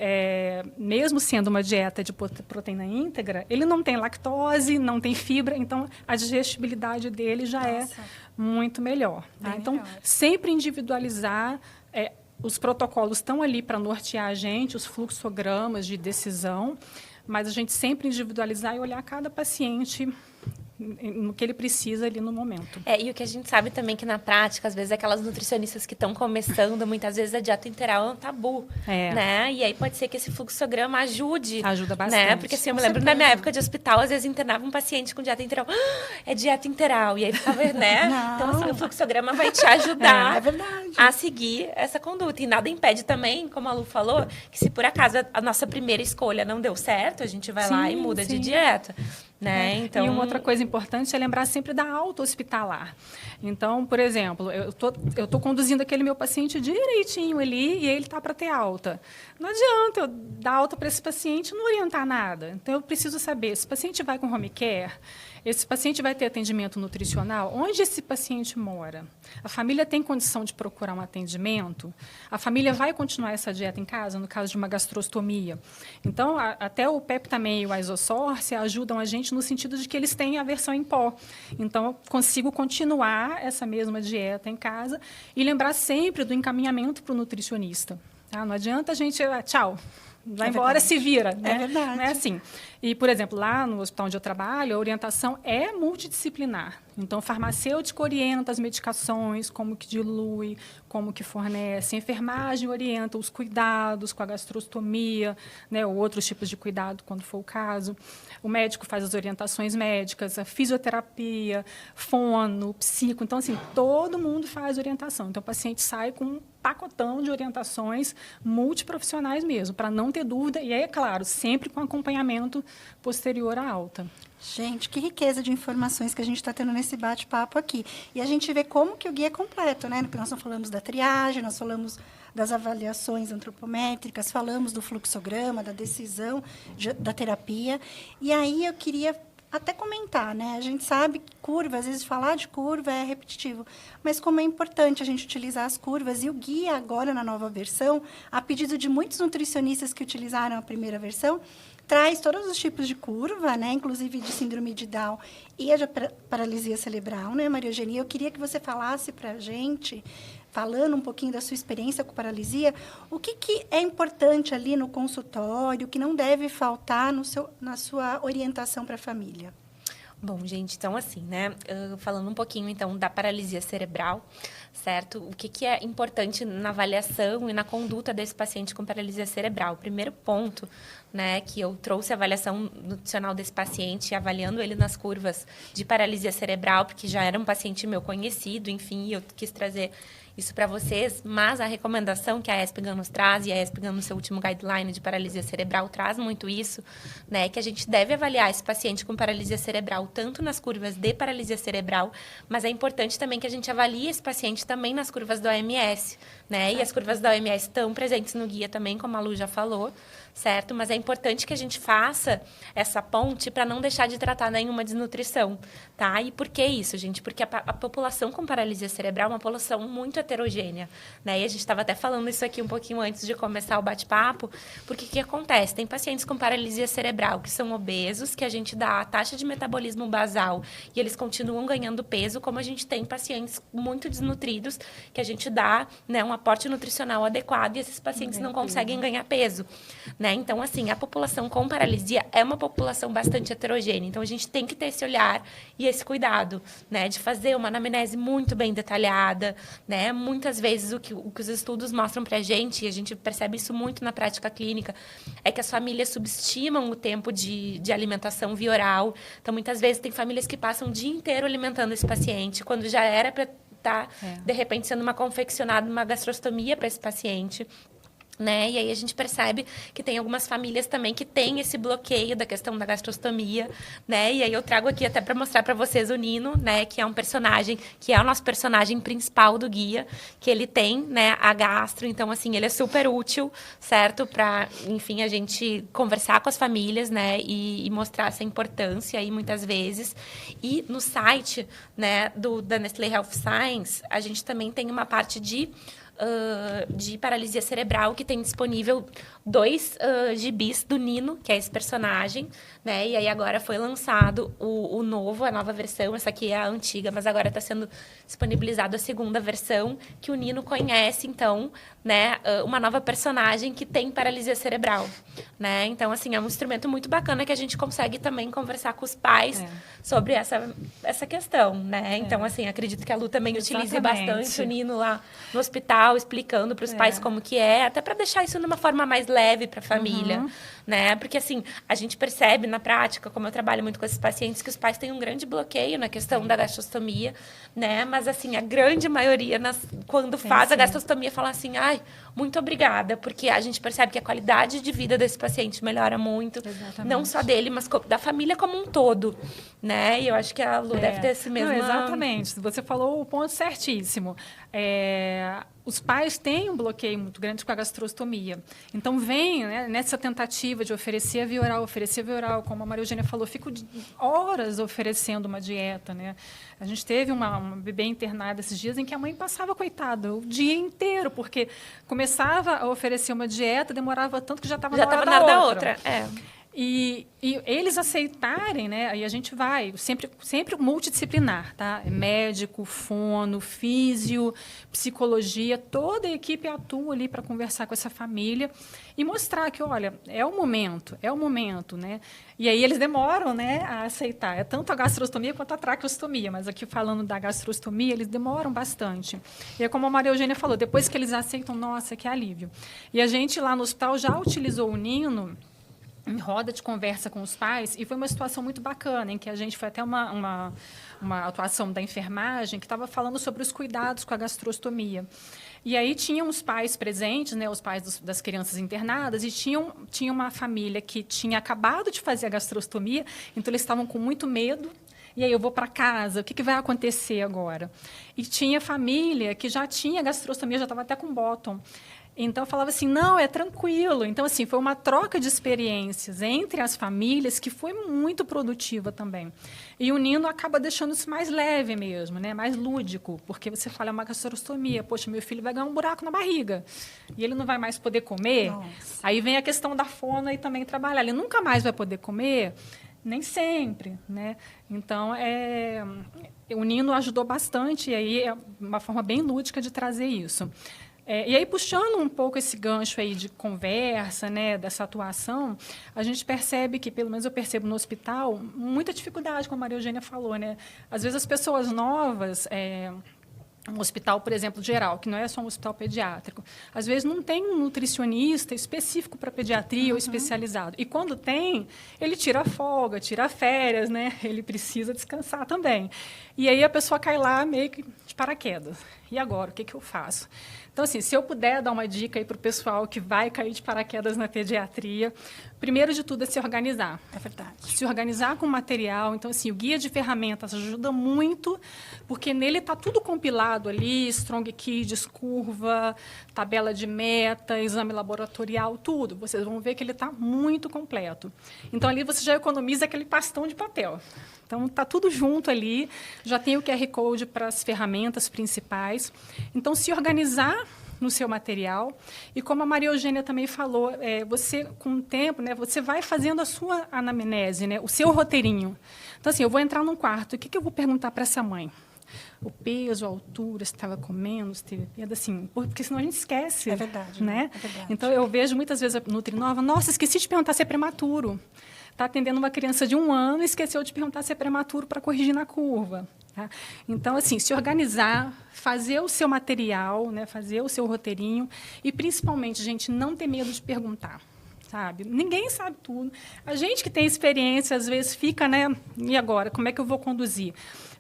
mesmo sendo uma dieta de proteína íntegra, ele não tem lactose, não tem fibra, então a digestibilidade dele já é muito melhor. Tá? Então, sempre individualizar. Os protocolos estão ali para nortear a gente, os fluxogramas de decisão, mas a gente sempre individualizar e olhar cada paciente no que ele precisa ali no momento.
E o que a gente sabe também que na prática, às vezes, aquelas nutricionistas que estão começando, muitas vezes a dieta interal é um tabu, né? E aí pode ser que esse fluxograma ajude.
Ajuda bastante.
Né? Porque assim, eu me lembro na minha época de hospital, às vezes internava um paciente com dieta interal. É dieta interal. E aí ficava, né? Então, assim, o fluxograma vai te ajudar a seguir essa conduta. E nada impede também, como a Lu falou, que se por acaso a nossa primeira escolha não deu certo, a gente vai lá e muda de dieta. Né? Então...
E uma outra coisa importante é lembrar sempre da alta hospitalar. Então, por exemplo, eu tô conduzindo aquele meu paciente direitinho ali e ele está para ter alta. Não adianta eu dar alta para esse paciente e não orientar nada. Então, eu preciso saber se o paciente vai com home care, esse paciente vai ter atendimento nutricional, onde esse paciente mora? A família tem condição de procurar um atendimento? A família vai continuar essa dieta em casa, no caso de uma gastrostomia? Então, até o Peptamen e o Isosource ajudam a gente no sentido de que eles têm a versão em pó. Então, eu consigo continuar essa mesma dieta em casa e lembrar sempre do encaminhamento para o nutricionista. Tá? Não adianta a gente... Tchau. Vai embora, se vira. Né?
É verdade.
Não é assim. E, por exemplo, lá no hospital onde eu trabalho, a orientação é multidisciplinar. Então, o farmacêutico orienta as medicações, como que dilui, como que fornece. A enfermagem orienta os cuidados com a gastrostomia, né, ou outros tipos de cuidado, quando for o caso. O médico faz as orientações médicas, a fisioterapia, fono, psico. Então, assim, todo mundo faz orientação. Então, o paciente sai com um pacotão de orientações multiprofissionais mesmo, para não ter dúvida. E aí, é claro, sempre com acompanhamento posterior à alta.
Gente, que riqueza de informações que a gente está tendo nesse bate-papo aqui. E a gente vê como que o guia é completo, né? Nós não falamos da triagem, nós falamos das avaliações antropométricas, falamos do fluxograma, da decisão da terapia. E aí eu queria até comentar, né? A gente sabe que curva, às vezes falar de curva é repetitivo, mas como é importante a gente utilizar as curvas. E o guia agora, na nova versão, a pedido de muitos nutricionistas que utilizaram a primeira versão, traz todos os tipos de curva, né? Inclusive de síndrome de Down e a de paralisia cerebral, né, Maria Eugênia? Eu queria que você falasse para a gente, falando um pouquinho da sua experiência com paralisia, o que é importante ali no consultório, o que não deve faltar na sua orientação para a família?
Bom, gente, então assim, né, falando um pouquinho, então, da paralisia cerebral, certo? O que é importante na avaliação e na conduta desse paciente com paralisia cerebral? O primeiro ponto, né, que eu trouxe a avaliação nutricional desse paciente, avaliando ele nas curvas de paralisia cerebral, porque já era um paciente meu conhecido, enfim, eu quis trazer isso para vocês, mas a recomendação que a ESPGHAN nos traz, e a ESPGHAN no seu último guideline de paralisia cerebral traz muito isso, né, que a gente deve avaliar esse paciente com paralisia cerebral, tanto nas curvas de paralisia cerebral, mas é importante também que a gente avalie esse paciente também nas curvas da OMS, né, e as curvas da OMS estão presentes no guia também, como a Lu já falou, certo? Mas é importante que a gente faça essa ponte para não deixar de tratar nenhuma desnutrição, tá? E por que isso, gente? Porque a população com paralisia cerebral é uma população muito heterogênea, né? E a gente estava até falando isso aqui um pouquinho antes de começar o bate-papo, porque o que acontece? Tem pacientes com paralisia cerebral que são obesos, que a gente dá a taxa de metabolismo basal e eles continuam ganhando peso, como a gente tem pacientes muito desnutridos, que a gente dá, né, um aporte nutricional adequado e esses pacientes não conseguem ganhar peso, né? Então, assim, a população com paralisia é uma população bastante heterogênea. Então, a gente tem que ter esse olhar e esse cuidado, né? De fazer uma anamnese muito bem detalhada, né? Muitas vezes, o que os estudos mostram pra gente, e a gente percebe isso muito na prática clínica, é que as famílias subestimam o tempo de alimentação via oral. Então, muitas vezes, tem famílias que passam o dia inteiro alimentando esse paciente, quando já era para estar, de repente, sendo confeccionada uma gastrostomia para esse paciente, né? E aí a gente percebe que tem algumas famílias também que têm esse bloqueio da questão da gastrostomia, né? E aí eu trago aqui até para mostrar para vocês o Nino, né? Que é um personagem, que é o nosso personagem principal do guia, que ele tem, né, a gastro. Então, assim, ele é super útil, certo? Para, enfim, a gente conversar com as famílias, né? E mostrar essa importância aí, muitas vezes. E no site, né, da Nestlé Health Science, a gente também tem uma parte de paralisia cerebral, que tem disponível 2 gibis do Nino, que é esse personagem, né? E aí agora foi lançado o novo, a nova versão. Essa aqui é a antiga, mas agora está sendo disponibilizado a segunda versão, que o Nino conhece, então, né? Uma nova personagem que tem paralisia cerebral, né? Então, assim, é um instrumento muito bacana que a gente consegue também conversar com os pais sobre essa questão, né? Então, assim, acredito que a Lu também utilize bastante o Nino lá no hospital, explicando para os pais como que é, até para deixar isso de uma forma mais leve para a família, né? Porque, assim, a gente percebe na prática, como eu trabalho muito com esses pacientes, que os pais têm um grande bloqueio na questão da gastrostomia, né? Mas, assim, a grande maioria, quando faz a gastrostomia, fala assim, ai, muito obrigada, porque a gente percebe que a qualidade de vida desse paciente melhora muito, não só dele, mas da família como um todo, né? E eu acho que a Lu deve ter esse mesmo...
Não, exatamente, você falou o ponto certíssimo. Os pais têm um bloqueio muito grande com a gastrostomia. Então, vem, né, nessa tentativa de oferecer a via oral, como a Maria Eugênia falou, fico horas oferecendo uma dieta, né? A gente teve uma bebê internada esses dias em que a mãe passava, coitada, o dia inteiro, porque começava a oferecer uma dieta, demorava tanto que já estava na hora da outra. E eles aceitarem, né? Aí a gente vai, sempre multidisciplinar, tá? Médico, fono, físio, psicologia, toda a equipe atua ali para conversar com essa família e mostrar que, olha, é o momento, né? E aí eles demoram, né, a aceitar. É tanto a gastrostomia quanto a traqueostomia, mas aqui falando da gastrostomia, eles demoram bastante. E é como a Maria Eugênia falou, depois que eles aceitam, nossa, que alívio. E a gente lá no hospital já utilizou o Nino em roda de conversa com os pais, e foi uma situação muito bacana, em que a gente foi até uma atuação da enfermagem que estava falando sobre os cuidados com a gastrostomia. E aí tinham os pais presentes, né, os pais das crianças internadas, e tinha uma família que tinha acabado de fazer a gastrostomia, então eles estavam com muito medo. E aí, eu vou para casa, o que vai acontecer agora? E tinha família que já tinha gastrostomia, já estava até com bottom. Então, eu falava assim, não, é tranquilo. Então, assim, foi uma troca de experiências entre as famílias que foi muito produtiva também. E o Nino acaba deixando isso mais leve mesmo, né? Mais lúdico, porque você fala, é uma gastrostomia. Poxa, meu filho vai ganhar um buraco na barriga e ele não vai mais poder comer. Nossa. Aí vem a questão da fono e também trabalhar. Ele nunca mais vai poder comer, nem sempre, né? Então, o Nino ajudou bastante, e aí é uma forma bem lúdica de trazer isso. E aí, puxando um pouco esse gancho aí de conversa, né, dessa atuação, a gente percebe que, pelo menos eu percebo no hospital, muita dificuldade, como a Maria Eugênia falou, né? Às vezes as pessoas novas, um hospital, por exemplo, geral, que não é só um hospital pediátrico, às vezes não tem um nutricionista específico para pediatria ou especializado. E quando tem, ele tira folga, tira férias, né? Ele precisa descansar também. E aí a pessoa cai lá meio que de paraquedas. E agora, o que eu faço? Então, assim, se eu puder dar uma dica aí para o pessoal que vai cair de paraquedas na pediatria, primeiro de tudo é se organizar.
É verdade.
Se organizar com material. Então, assim, o guia de ferramentas ajuda muito, porque nele está tudo compilado ali, Strong Kids, curva, tabela de meta, exame laboratorial, tudo. Vocês vão ver que ele está muito completo. Então, ali você já economiza aquele pastão de papel. Então, está tudo junto ali, já tem o QR Code para as ferramentas principais. Então, se organizar no seu material. E como a Maria Eugênia também falou, você, com o tempo, né, você vai fazendo a sua anamnese, né, o seu roteirinho. Então, assim, eu vou entrar num quarto, o que eu vou perguntar para essa mãe? O peso, a altura, se estava comendo, se teve medo, assim, porque senão a gente esquece.
É verdade.
Né?
É verdade.
Então, eu vejo muitas vezes a Nutrinova, nossa, esqueci de perguntar se é prematuro. Está atendendo uma criança de 1 ano e esqueceu de perguntar se é prematuro para corrigir na curva. Tá? Então, assim, se organizar, fazer o seu material, né, fazer o seu roteirinho e, principalmente, gente, não ter medo de perguntar. Sabe? Ninguém sabe tudo. A gente que tem experiência, às vezes, fica, né? E agora? Como é que eu vou conduzir?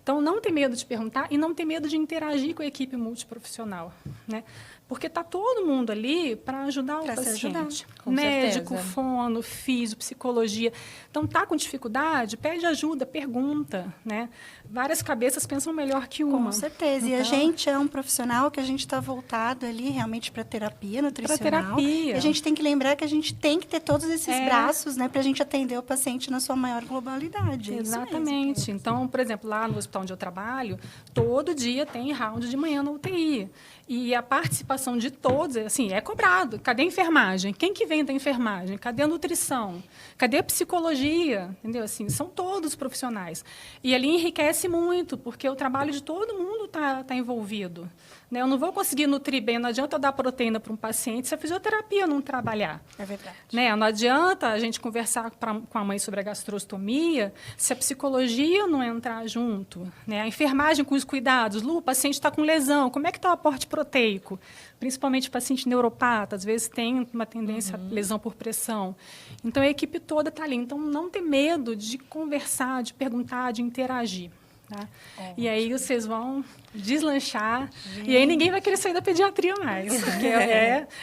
Então, não ter medo de perguntar e não ter medo de interagir com a equipe multiprofissional, né? Porque está todo mundo ali para ajudar o paciente. Médico, fono, físio, psicologia. Então, está com dificuldade? Pede ajuda, pergunta, né? Várias cabeças pensam melhor que uma.
Com certeza. Então, e a gente é um profissional que a gente está voltado ali realmente para terapia nutricional. Para terapia. E a gente tem que lembrar que a gente tem que ter todos esses braços, né, para a gente atender o paciente na sua maior globalidade.
Exatamente. Então, por exemplo, lá no hospital onde eu trabalho, todo dia tem round de manhã na UTI. E a participação de todos, assim, é cobrado. Cadê a enfermagem? Quem que vem da enfermagem? Cadê a nutrição? Cadê a psicologia? Entendeu? Assim, são todos profissionais. E ali enriquece muito, porque o trabalho de todo mundo está envolvido. Né? Eu não vou conseguir nutrir bem, não adianta eu dar proteína para um paciente se a fisioterapia não trabalhar.
É verdade.
Né? Não adianta a gente conversar com a mãe sobre a gastrostomia se a psicologia não entrar junto. Né? A enfermagem com os cuidados. Lu, o paciente está com lesão, como é que está o aporte proteico? Principalmente paciente neuropata, às vezes tem uma tendência a lesão por pressão. Então, a equipe toda está ali. Então, não ter medo de conversar, de perguntar, de interagir. Tá? E aí vocês vão deslanchar. Gente. E aí ninguém vai querer sair da pediatria mais. Porque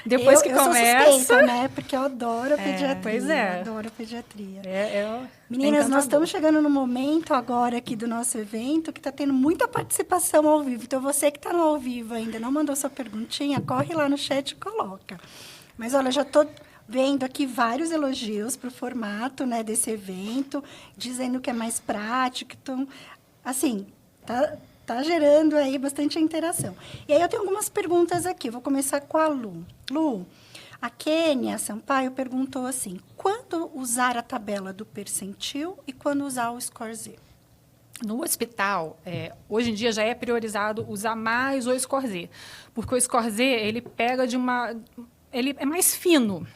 depois que começa...
Eu sou suspeita, né? Porque eu adoro a pediatria.
Pois é.
Eu adoro a pediatria.
Meninas,
nós estamos chegando no momento agora aqui do nosso evento que está tendo muita participação ao vivo. Então, você que está no ao vivo ainda não mandou sua perguntinha, corre lá no chat e coloca. Mas, olha, já estou vendo aqui vários elogios para o formato, né, desse evento, dizendo que é mais prático. Então, assim, tá gerando aí bastante interação. E aí eu tenho algumas perguntas aqui. Vou começar com a Lu. Lu, A Kênia Sampaio perguntou assim, quando usar a tabela do percentil e quando usar o Score Z?
No hospital, hoje em dia já é priorizado usar mais o Score Z, porque o Score Z, ele pega ele é mais fino,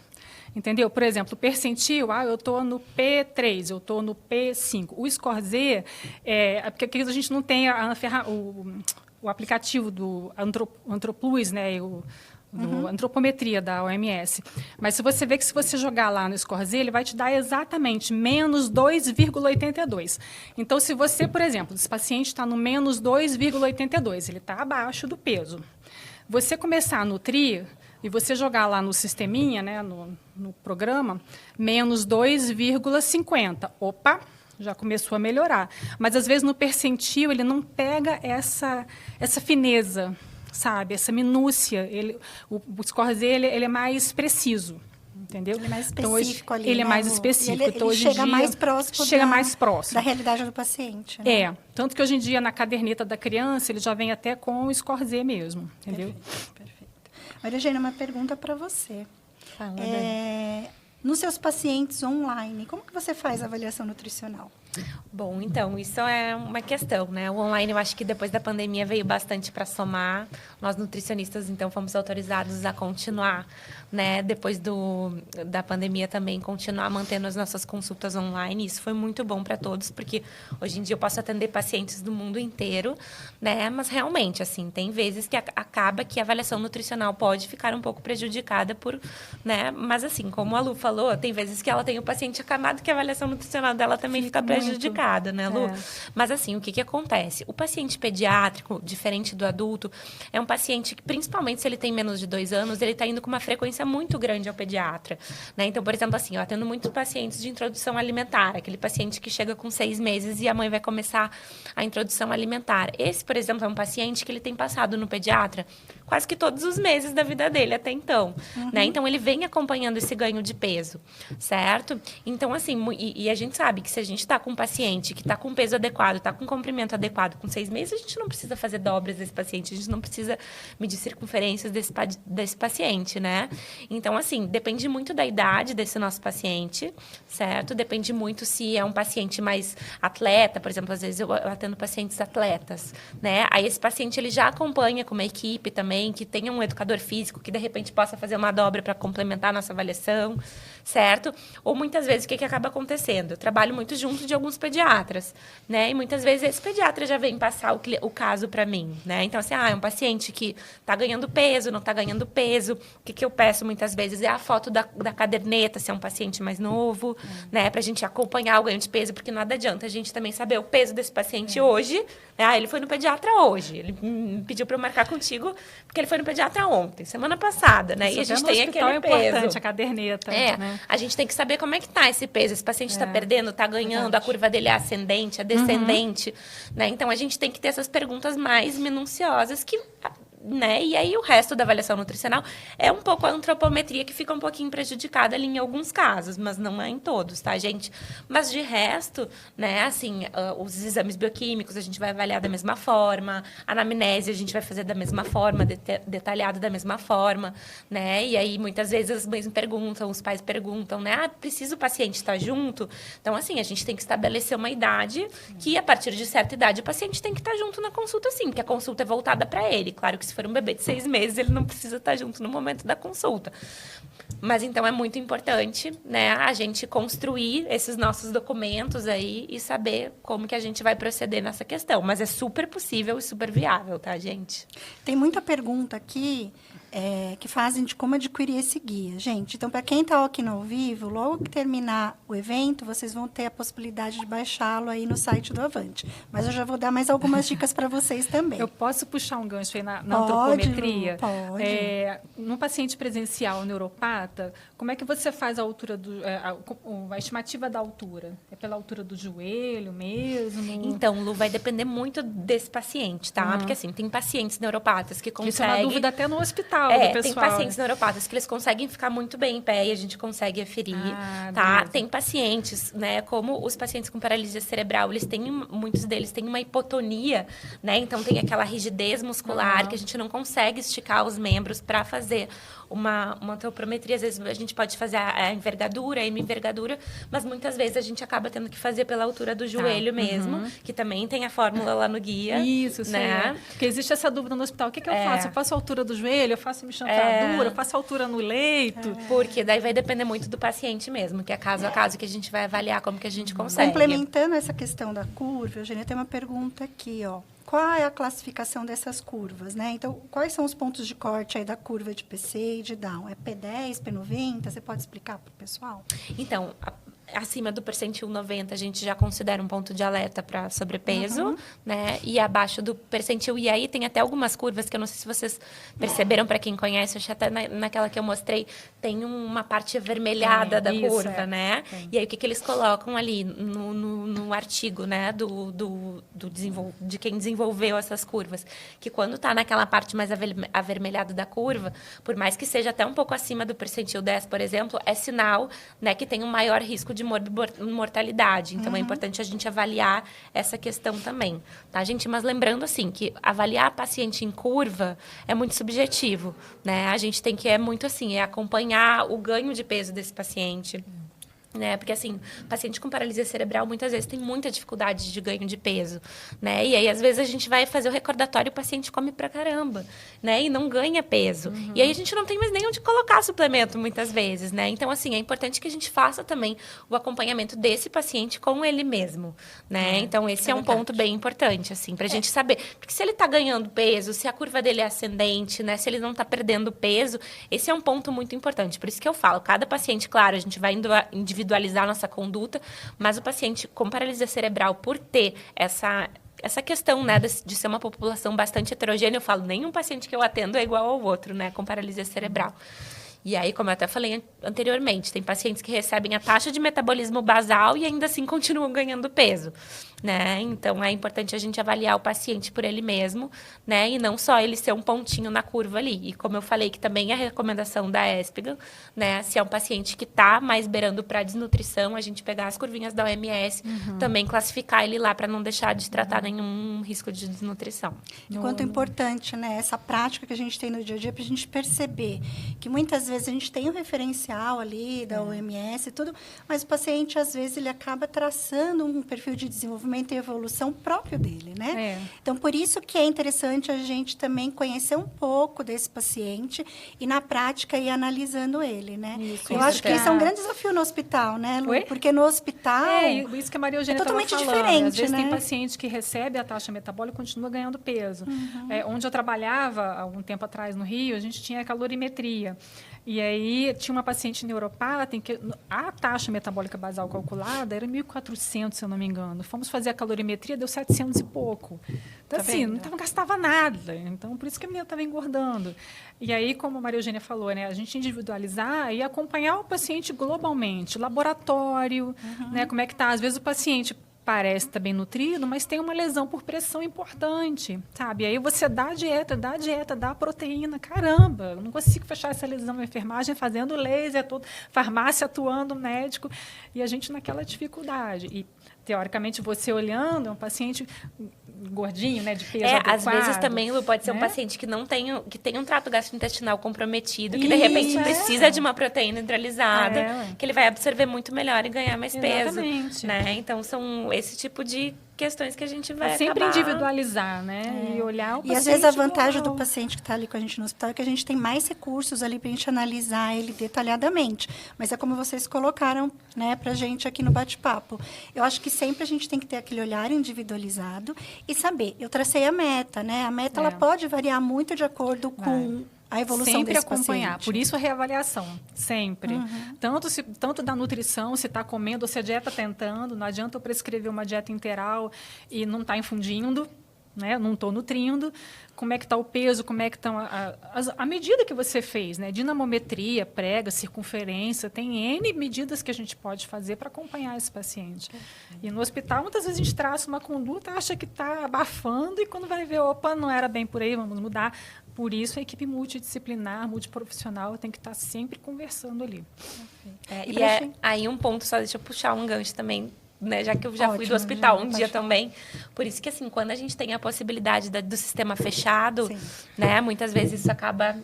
entendeu? Por exemplo, o percentil, eu estou no P3, eu estou no P5. O Score Z, porque aqui a gente não tem o aplicativo do Antroplus, né, do antropometria da OMS. Mas se você vê que se você jogar lá no Score Z, ele vai te dar exatamente menos 2,82. Então, se você, por exemplo, esse paciente está no menos 2,82, ele está abaixo do peso. Você começar a nutrir e você jogar lá no sisteminha, né, no programa, menos 2,50. Opa! Já começou a melhorar. Mas, às vezes, no percentil, ele não pega essa fineza, sabe? Essa minúcia. O Score Z ele é mais preciso, entendeu?
Ele é mais específico
então,
ali,
ele
né?
é mais específico.
Ele
então, hoje
chega
em dia,
mais próximo da realidade do paciente. Né?
Tanto que hoje em dia, na caderneta da criança, ele já vem até com o Score Z mesmo, entendeu?
Perfeito. Maria Eugênia, uma pergunta para você.
Fala,
nos seus pacientes online, como que você faz a avaliação nutricional?
Bom, então, isso é uma questão, né? O online, eu acho que depois da pandemia veio bastante para somar. Nós, nutricionistas, então, fomos autorizados a continuar, né? Depois da pandemia também, continuar mantendo as nossas consultas online. Isso foi muito bom para todos, porque hoje em dia eu posso atender pacientes do mundo inteiro, né? Mas, realmente, assim, tem vezes que acaba que a avaliação nutricional pode ficar um pouco prejudicada né? Mas, assim, como a Lu falou, tem vezes que ela tem o paciente acamado que a avaliação nutricional dela também fica prejudicada, né, Lu? Mas, assim, o que acontece? O paciente pediátrico, diferente do adulto, é um paciente que, principalmente se ele tem menos de 2 anos, ele está indo com uma frequência muito grande ao pediatra, né? Então, por exemplo, assim, eu atendo muitos pacientes de introdução alimentar, aquele paciente que chega com 6 meses e a mãe vai começar a introdução alimentar. Esse, por exemplo, é um paciente que ele tem passado no pediatra quase que todos os meses da vida dele até então, né? Então, ele vem acompanhando esse ganho de peso, certo? Então, assim, e a gente sabe que se a gente está com um paciente que está com peso adequado, está com comprimento adequado, com 6 meses, a gente não precisa fazer dobras desse paciente, a gente não precisa medir circunferências desse paciente, né? Então, assim, depende muito da idade desse nosso paciente, certo? Depende muito se é um paciente mais atleta, por exemplo, às vezes eu atendo pacientes atletas, né? Aí esse paciente, ele já acompanha com uma equipe também, que tenha um educador físico, que de repente possa fazer uma dobra para complementar a nossa avaliação, certo? Ou muitas vezes, o que acaba acontecendo? Eu trabalho muito junto de alguns pediatras, né? E muitas vezes esse pediatra já vem passar o caso para mim, né? Então, assim, é um paciente que está ganhando peso, não está ganhando peso. O que eu peço muitas vezes é a foto da caderneta, se é um paciente mais novo, né? Para a gente acompanhar o ganho de peso, porque nada adianta a gente também saber o peso desse paciente hoje. Ele foi no pediatra hoje. Ele me pediu para eu marcar contigo, porque ele foi no pediatra ontem, semana passada, né?
Isso,
e a gente tem aquele
é
peso.
Importante, a caderneta. Né?
A gente tem que saber como é que tá esse peso. Esse paciente está perdendo, está ganhando, a curva dele é ascendente, é descendente, né? Então, a gente tem que ter essas perguntas mais minuciosas que... Né? E aí o resto da avaliação nutricional é um pouco a antropometria que fica um pouquinho prejudicada ali em alguns casos, mas não é em todos, tá, gente? Mas de resto, né, assim, os exames bioquímicos a gente vai avaliar da mesma forma, a anamnese a gente vai fazer da mesma forma, detalhado da mesma forma, né? E aí muitas vezes as mães me perguntam, os pais perguntam, né? Precisa o paciente estar junto? Então, assim, a gente tem que estabelecer uma idade que a partir de certa idade o paciente tem que estar junto na consulta, sim, porque a consulta é voltada para ele. Claro que se for um bebê de 6 meses, ele não precisa estar junto no momento da consulta. Mas, então, é muito importante, né, a gente construir esses nossos documentos aí e saber como que a gente vai proceder nessa questão. Mas é super possível e super viável, tá, gente?
Tem muita pergunta aqui que fazem de como adquirir esse guia. Gente, então, para quem está aqui no ao vivo, logo que terminar o evento, vocês vão ter a possibilidade de baixá-lo aí no site do Avante. Mas eu já vou dar mais algumas dicas para vocês também.
Eu posso puxar um gancho aí na antropometria?
Pode.
Num paciente presencial neuropata, como é que você faz a altura a estimativa da altura? É pela altura do joelho mesmo?
Então, Lu, vai depender muito desse paciente, tá? Porque, assim, tem pacientes neuropatas que conseguem...
Isso é uma dúvida até no hospital. total do pessoal.
Tem pacientes neuropatas que eles conseguem ficar muito bem em pé e a gente consegue aferir, tá?
Beleza.
Tem pacientes, né, como os pacientes com paralisia cerebral, muitos deles têm uma hipotonia, né? Então, tem aquela rigidez muscular que a gente não consegue esticar os membros para fazer uma antropometria. Às vezes, a gente pode fazer a envergadura, a hemi-envergadura, mas muitas vezes a gente acaba tendo que fazer pela altura do joelho mesmo, que também tem a fórmula lá no guia.
Isso,
né?
Porque existe essa dúvida no hospital. O que eu faço? Eu faço a altura do joelho? Eu faço chanfradura? Eu faço a altura no leito?
Porque daí vai depender muito do paciente mesmo, que é caso a caso que a gente vai avaliar como que a gente consegue.
Complementando essa questão da curva, Eugênia, tem uma pergunta aqui, ó. Qual é a classificação dessas curvas, né? Então, quais são os pontos de corte aí da curva de PC e de Down? É P10, P90? Você pode explicar para o pessoal?
Então, acima do percentil 90, a gente já considera um ponto de alerta para sobrepeso, né? E abaixo do percentil, e aí tem até algumas curvas que eu não sei se vocês perceberam, para quem conhece, acho que até naquela que eu mostrei, tem uma parte avermelhada da curva, né? E aí, o que eles colocam ali no artigo, né? De quem desenvolveu essas curvas, que quando está naquela parte mais avermelhada da curva, por mais que seja até um pouco acima do percentil 10, por exemplo, é sinal, né, que tem um maior risco de mortalidade. Então, é importante a gente avaliar essa questão também, tá, gente? Mas lembrando, assim, que avaliar paciente em curva é muito subjetivo, né? A gente tem que, acompanhar o ganho de peso desse paciente, né? Porque, assim, paciente com paralisia cerebral, muitas vezes, tem muita dificuldade de ganho de peso, né? E aí, às vezes, a gente vai fazer o recordatório e o paciente come pra caramba, né? E não ganha peso. E aí, a gente não tem mais nem onde colocar suplemento, muitas vezes, né? Então, assim, é importante que a gente faça também o acompanhamento desse paciente com ele mesmo, né? Então, esse é um ponto bem importante, assim, pra gente saber. Porque se ele tá ganhando peso, se a curva dele é ascendente, né? Se ele não tá perdendo peso, esse é um ponto muito importante. Por isso que eu falo, cada paciente, claro, a gente vai individualizar nossa conduta, mas o paciente com paralisia cerebral, por ter essa questão, né, de ser uma população bastante heterogênea, eu falo, nenhum paciente que eu atendo é igual ao outro, né, com paralisia cerebral. E aí, como eu até falei anteriormente, tem pacientes que recebem a taxa de metabolismo basal e ainda assim continuam ganhando peso, né? Então, é importante a gente avaliar o paciente por ele mesmo, né? E não só ele ser um pontinho na curva ali. E como eu falei, que também é a recomendação da ESPGHAN, né? Se é um paciente que está mais beirando para desnutrição, a gente pegar as curvinhas da OMS, também classificar ele lá para não deixar de tratar nenhum risco de desnutrição.
E quanto é importante, né? Essa prática que a gente tem no dia a dia para a gente perceber que muitas vezes a gente tem um referencial ali da OMS e tudo, mas o paciente, às vezes, ele acaba traçando um perfil de desenvolvimento e evolução próprio dele, né? Então, por isso que é interessante a gente também conhecer um pouco desse paciente e, na prática, ir analisando ele, né? Eu acho que isso é um grande desafio no hospital, né, Lu? Porque no hospital...
Isso que a Maria Eugênia
totalmente
estava falando.
diferente,
Às vezes,
né?
tem paciente que recebe a taxa metabólica e continua ganhando peso. Onde eu trabalhava, há algum tempo atrás, no Rio, a gente tinha a calorimetria. E aí, tinha uma paciente neuropata em que a taxa metabólica basal calculada era 1.400, se eu não me engano. Fomos fazer a calorimetria, deu 700 e pouco. Então, assim, não gastava nada. Então, por isso que a menina estava engordando. E aí, como a Maria Eugênia falou, né, a gente individualizar e acompanhar o paciente globalmente. Laboratório, né, como é que está. Às vezes, o paciente parece estar bem nutrido, mas tem uma lesão por pressão importante, sabe? Aí você dá dieta, dá proteína. Caramba, eu não consigo fechar essa lesão na enfermagem fazendo laser, farmácia atuando, médico, e a gente naquela dificuldade. E, teoricamente, você olhando, é um paciente gordinho, né, de peso adequado.
Às vezes também, Lu, pode ser um paciente que não tem, que tem um trato gastrointestinal comprometido, que de repente precisa de uma proteína hidrolisada, que ele vai absorver muito melhor e ganhar mais peso, né? Então, são esse tipo de questões que a gente vai
sempre individualizar, né? E olhar o paciente.
E às vezes a vantagem do paciente que está ali com a gente no hospital é que a gente tem mais recursos ali para a gente analisar ele detalhadamente. Mas é como vocês colocaram, né, para a gente aqui no bate-papo. Eu acho que sempre a gente tem que ter aquele olhar individualizado e saber. Eu tracei a meta, né? A meta ela pode variar muito de acordo com a evolução
sempre
desse
acompanhar.
paciente.
Por isso a reavaliação, sempre. Tanto da nutrição, se está comendo, ou se a dieta está entrando. Não adianta eu prescrever uma dieta integral e não está infundindo. né? Não estou nutrindo, como é que está o peso, como é que estão a medida que você fez, né? Dinamometria, prega, circunferência, tem N medidas que a gente pode fazer para acompanhar esse paciente. E no hospital, muitas vezes a gente traça uma conduta, acha que está abafando e quando vai ver, opa, não era bem por aí, vamos mudar. Por isso, a equipe multidisciplinar, multiprofissional, tem que estar sempre conversando ali.
Aí um ponto, só deixa eu puxar um gancho também, né, já que eu já fui do hospital dia também. Por isso que, assim, quando a gente tem a possibilidade do sistema fechado, né, muitas vezes isso acaba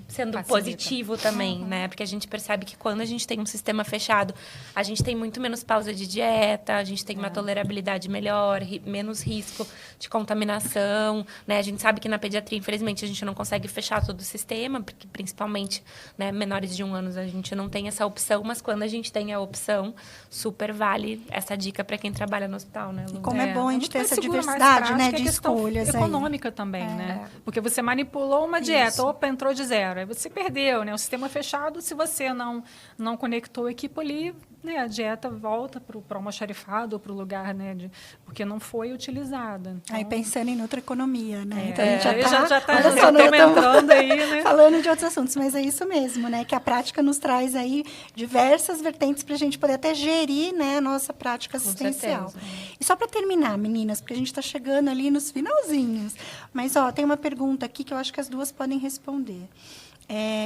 sendo positivo também, né? Porque a gente percebe que quando a gente tem um sistema fechado, a gente tem muito menos pausa de dieta, a gente tem uma tolerabilidade melhor, menos risco de contaminação, né? A gente sabe que na pediatria, infelizmente, a gente não consegue fechar todo o sistema, porque principalmente, né, menores de 1 ano, a gente não tem essa opção, mas quando a gente tem a opção, super vale essa dica para quem trabalha no hospital, né, Lu?
E como é bom a gente ter essa diversidade, né, de escolhas
econômica
aí.
Também, né? Porque você manipulou uma dieta, opa, entrou de 0, aí você perdeu, né? O sistema fechado, se você não conectou a equipe ali, né, a dieta volta para o almoxarifado ou para o lugar, né, porque não foi utilizada. Então,
aí pensando em outra economia, né? Então a gente
já está entrando aí, né?
Falando de outros assuntos, mas é isso mesmo, né? Que a prática nos traz aí diversas vertentes para a gente poder até gerir, né, a nossa prática assistencial. E só para terminar, meninas, porque a gente está chegando ali nos finalzinhos. Mas tem uma pergunta aqui que eu acho que as duas podem responder.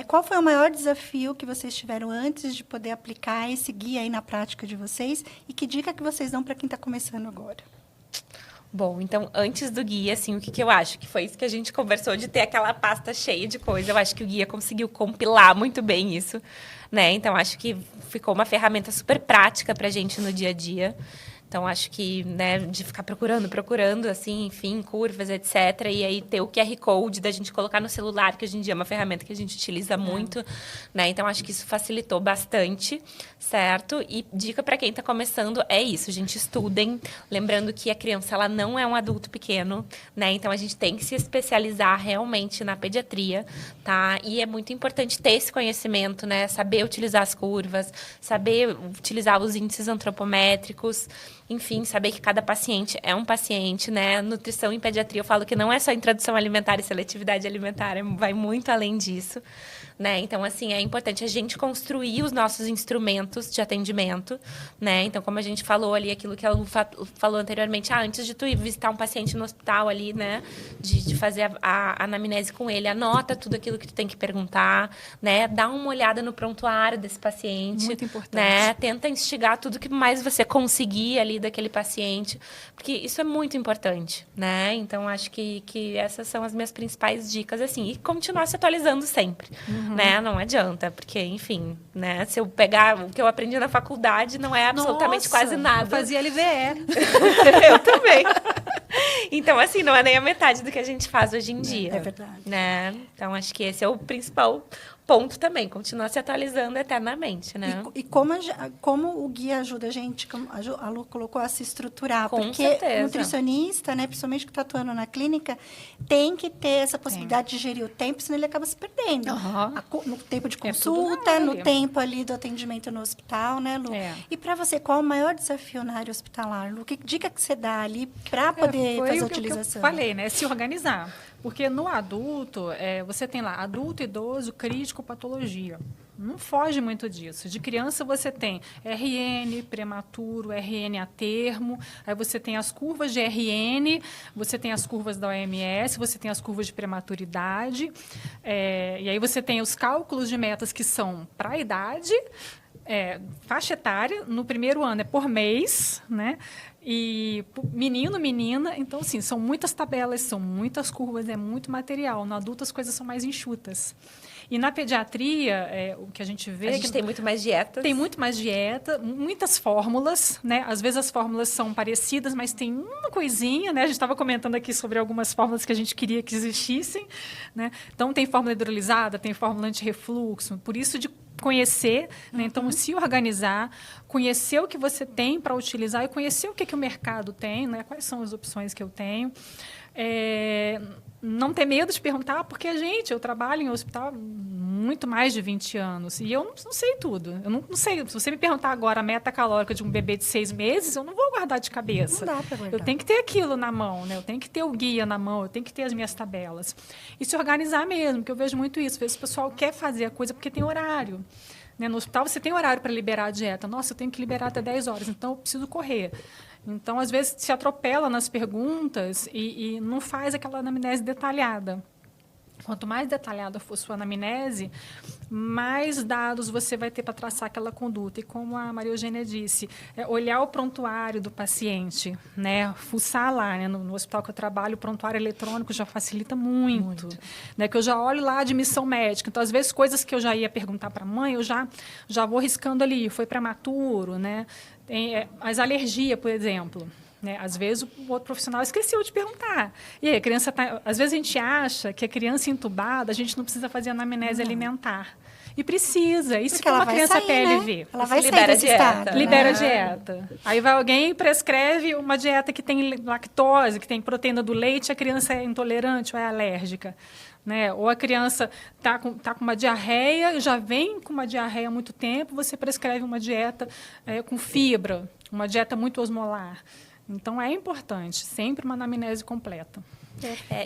Qual foi o maior desafio que vocês tiveram antes de poder aplicar esse guia aí na prática de vocês? E que dica que vocês dão para quem está começando agora?
Bom, então, antes do guia, assim, o que eu acho? Que foi isso que a gente conversou, de ter aquela pasta cheia de coisa. Eu acho que o guia conseguiu compilar muito bem isso, né? Então, acho que ficou uma ferramenta super prática para a gente no dia a dia. Então, acho que, né, de ficar procurando, assim, enfim, curvas, etc. E aí ter o QR Code da gente colocar no celular, que hoje em dia é uma ferramenta que a gente utiliza muito, né? Então, acho que isso facilitou bastante, certo? E dica para quem está começando é isso, gente, estudem. Lembrando que a criança, ela não é um adulto pequeno, né? Então, a gente tem que se especializar realmente na pediatria, tá? E é muito importante ter esse conhecimento, né? Saber utilizar as curvas, saber utilizar os índices antropométricos, enfim, saber que cada paciente é um paciente, né? Nutrição em pediatria, eu falo que não é só introdução alimentar e seletividade alimentar, vai muito além disso, né? Então, assim, é importante a gente construir os nossos instrumentos de atendimento, né? Então, como a gente falou ali, aquilo que a Lu falou anteriormente, antes de tu ir visitar um paciente no hospital ali, né? De fazer a anamnese com ele, anota tudo aquilo que tu tem que perguntar, né? Dá uma olhada no prontuário desse paciente.
Muito importante.
Né? Tenta instigar tudo que mais você conseguir ali daquele paciente, porque isso é muito importante, né? Então, acho que essas são as minhas principais dicas, assim, e continuar se atualizando sempre, né? Não adianta, porque, enfim, né? Se eu pegar o que eu aprendi na faculdade, não é absolutamente quase nada.
Eu fazia LVE.
Eu também. Então, assim, não é nem a metade do que a gente faz hoje em dia.
É verdade.
Né? Então, acho que esse é o principal ponto também, continuar se atualizando eternamente, né?
E como o guia ajuda a gente, como a Lu colocou, a se estruturar?
Com
porque
certeza.
o nutricionista, né, principalmente que está atuando na clínica, tem que ter essa possibilidade de gerir o tempo, senão ele acaba se perdendo. No tempo de consulta, no tempo ali do atendimento no hospital, né, Lu? E para você, qual o maior desafio na área hospitalar, Lu? Que dica que você dá ali para poder fazer a utilização?
Que eu falei, né? Se organizar. Porque no adulto, você tem lá adulto, idoso, crítico, patologia. Não foge muito disso. De criança, você tem RN prematuro, RN a termo, aí você tem as curvas de RN, você tem as curvas da OMS, você tem as curvas de prematuridade, e aí você tem os cálculos de metas que são para a idade, faixa etária, no primeiro ano é por mês, né? E menino, menina, então, assim, são muitas tabelas, são muitas curvas, é muito material. No adulto, as coisas são mais enxutas. E na pediatria, o que a gente vê...
A gente tem muito mais dietas.
Tem muito mais dieta, muitas fórmulas, né? Às vezes as fórmulas são parecidas, mas tem uma coisinha, né? A gente estava comentando aqui sobre algumas fórmulas que a gente queria que existissem, né? Então, tem fórmula hidrolisada, tem fórmula anti-refluxo. Por isso, de conhecer, né? Então, se organizar, conhecer o que você tem para utilizar e conhecer o que o mercado tem, né? Quais são as opções que eu tenho. Não ter medo de perguntar, porque, gente, eu trabalho em um hospital muito mais de 20 anos. E eu não sei tudo. Eu não sei. Se você me perguntar agora a meta calórica de um bebê de 6 meses, eu não vou guardar de cabeça.
Não dá para guardar.
Eu tenho que ter aquilo na mão, né? Eu tenho que ter o guia na mão, eu tenho que ter as minhas tabelas. E se organizar mesmo, que eu vejo muito isso. Às vezes o pessoal quer fazer a coisa porque tem horário. Né? No hospital você tem horário para liberar a dieta. Nossa, eu tenho que liberar até 10 horas, então eu preciso correr. Então, às vezes, se atropela nas perguntas e não faz aquela anamnese detalhada. Quanto mais detalhada for sua anamnese, mais dados você vai ter para traçar aquela conduta. E como a Maria Eugênia disse, olhar o prontuário do paciente, né? Fuçar lá, né? No hospital que eu trabalho, o prontuário eletrônico já facilita muito. Né? Que eu já olho lá a admissão médica. Então, às vezes, coisas que eu já ia perguntar para a mãe, eu já vou riscando ali. Foi prematuro, né? Tem, as alergias, por exemplo. Né? Às vezes, o outro profissional esqueceu de perguntar. E aí, a criança tá... Às vezes, a gente acha que a criança entubada, a gente não precisa fazer anamnese alimentar. E precisa. Isso é uma criança
sair,
PLV.
Né? Ela vai sair desse estado.
Libera a dieta. Aí vai alguém e prescreve uma dieta que tem lactose, que tem proteína do leite, a criança é intolerante ou é alérgica. Né? Ou a criança está com uma diarreia, já vem com uma diarreia há muito tempo, você prescreve uma dieta com fibra, uma dieta muito osmolar. Então, é importante, sempre uma anamnese completa.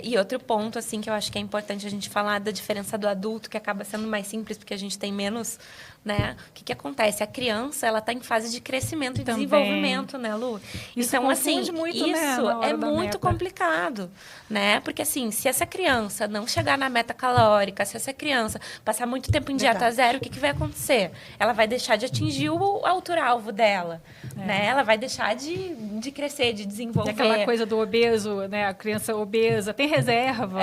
E outro ponto, assim, que eu acho que é importante a gente falar da diferença do adulto, que acaba sendo mais simples, porque a gente tem menos, né? O que acontece? A criança, ela está em fase de crescimento e desenvolvimento, né, Lu?
Isso
então, assim,
muito,
isso
né,
é muito complicado, né? Porque, assim, se essa criança não chegar na meta calórica, se essa criança passar muito tempo em dieta zero, o que vai acontecer? Ela vai deixar de atingir a altura-alvo dela, né? Ela vai deixar de crescer, de desenvolver.
E aquela coisa do obeso, né? A criança obesa, tem reserva.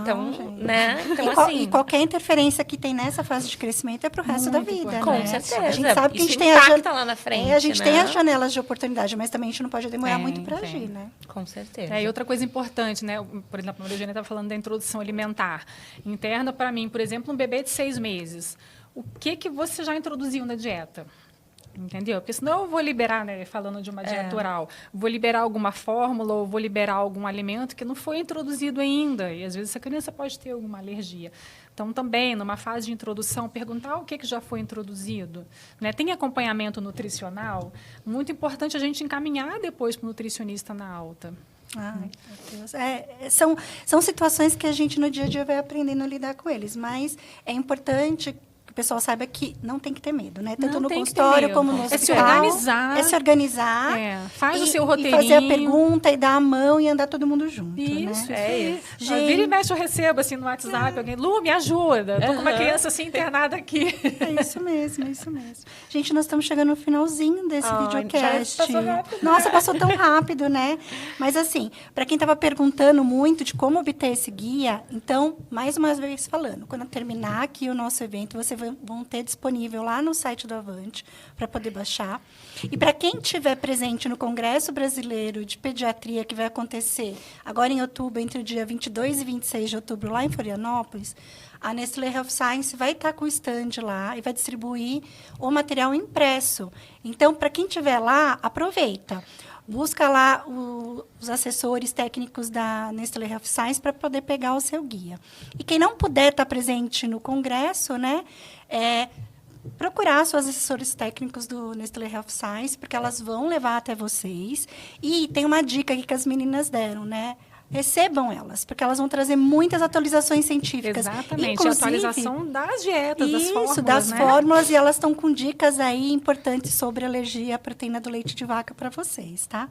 Então, né? Então,
e qualquer interferência que tem nessa fase de crescimento é para o resto da vida, né?
Com certeza.
A gente sabe que a gente tem
lá na frente,
a gente tem as janelas de oportunidade, mas também a gente não pode demorar muito para agir, né?
Com certeza.
E outra coisa importante, né? Por exemplo, a Maria Eugênia estava falando da introdução alimentar. Interna para mim, por exemplo, um bebê de 6 meses. O que você já introduziu na dieta? Entendeu? Porque senão eu vou liberar, né, falando de uma dieta oral, vou liberar alguma fórmula ou vou liberar algum alimento que não foi introduzido ainda. E, às vezes, essa criança pode ter alguma alergia. Então, também, numa fase de introdução, perguntar o que já foi introduzido. Né? Tem acompanhamento nutricional? Muito importante a gente encaminhar depois para o nutricionista na alta.
Ai, meu Deus. São situações que a gente, no dia a dia, vai aprendendo a lidar com eles. Mas é importante que o pessoal saiba que não tem que ter medo, né? Tanto no consultório como no hospital.
É se organizar.
É se organizar.
Faz o seu roteirinho.
E fazer a pergunta e dar a mão e andar todo mundo junto,
isso,
né?
Isso. Vira e mexe, eu recebo assim no WhatsApp alguém. Lu, me ajuda. Estou com uma criança assim internada aqui.
É isso mesmo, é isso mesmo. Gente, nós estamos chegando no finalzinho desse videocast.
Passou rápido.
Nossa, passou tão rápido, né? Mas assim, para quem estava perguntando muito de como obter esse guia, então, mais uma vez falando, quando terminar aqui o nosso evento, você vão ter disponível lá no site do Avante para poder baixar. E para quem estiver presente no Congresso Brasileiro de Pediatria, que vai acontecer agora em outubro, entre o dia 22 e 26 de outubro, lá em Florianópolis, a Nestlé Health Science vai estar com o stand lá e vai distribuir o material impresso. Então, para quem estiver lá, aproveita. Busca lá os assessores técnicos da Nestlé Health Science para poder pegar o seu guia. E quem não puder estar presente no congresso, né, procurar seus assessores técnicos do Nestlé Health Science, porque elas vão levar até vocês. E tem uma dica aqui que as meninas deram, né? Recebam elas, porque elas vão trazer muitas atualizações científicas.
Exatamente, a atualização das dietas, das fórmulas.
Isso, das fórmulas, e elas estão com dicas aí importantes sobre alergia à proteína do leite de vaca para vocês, tá?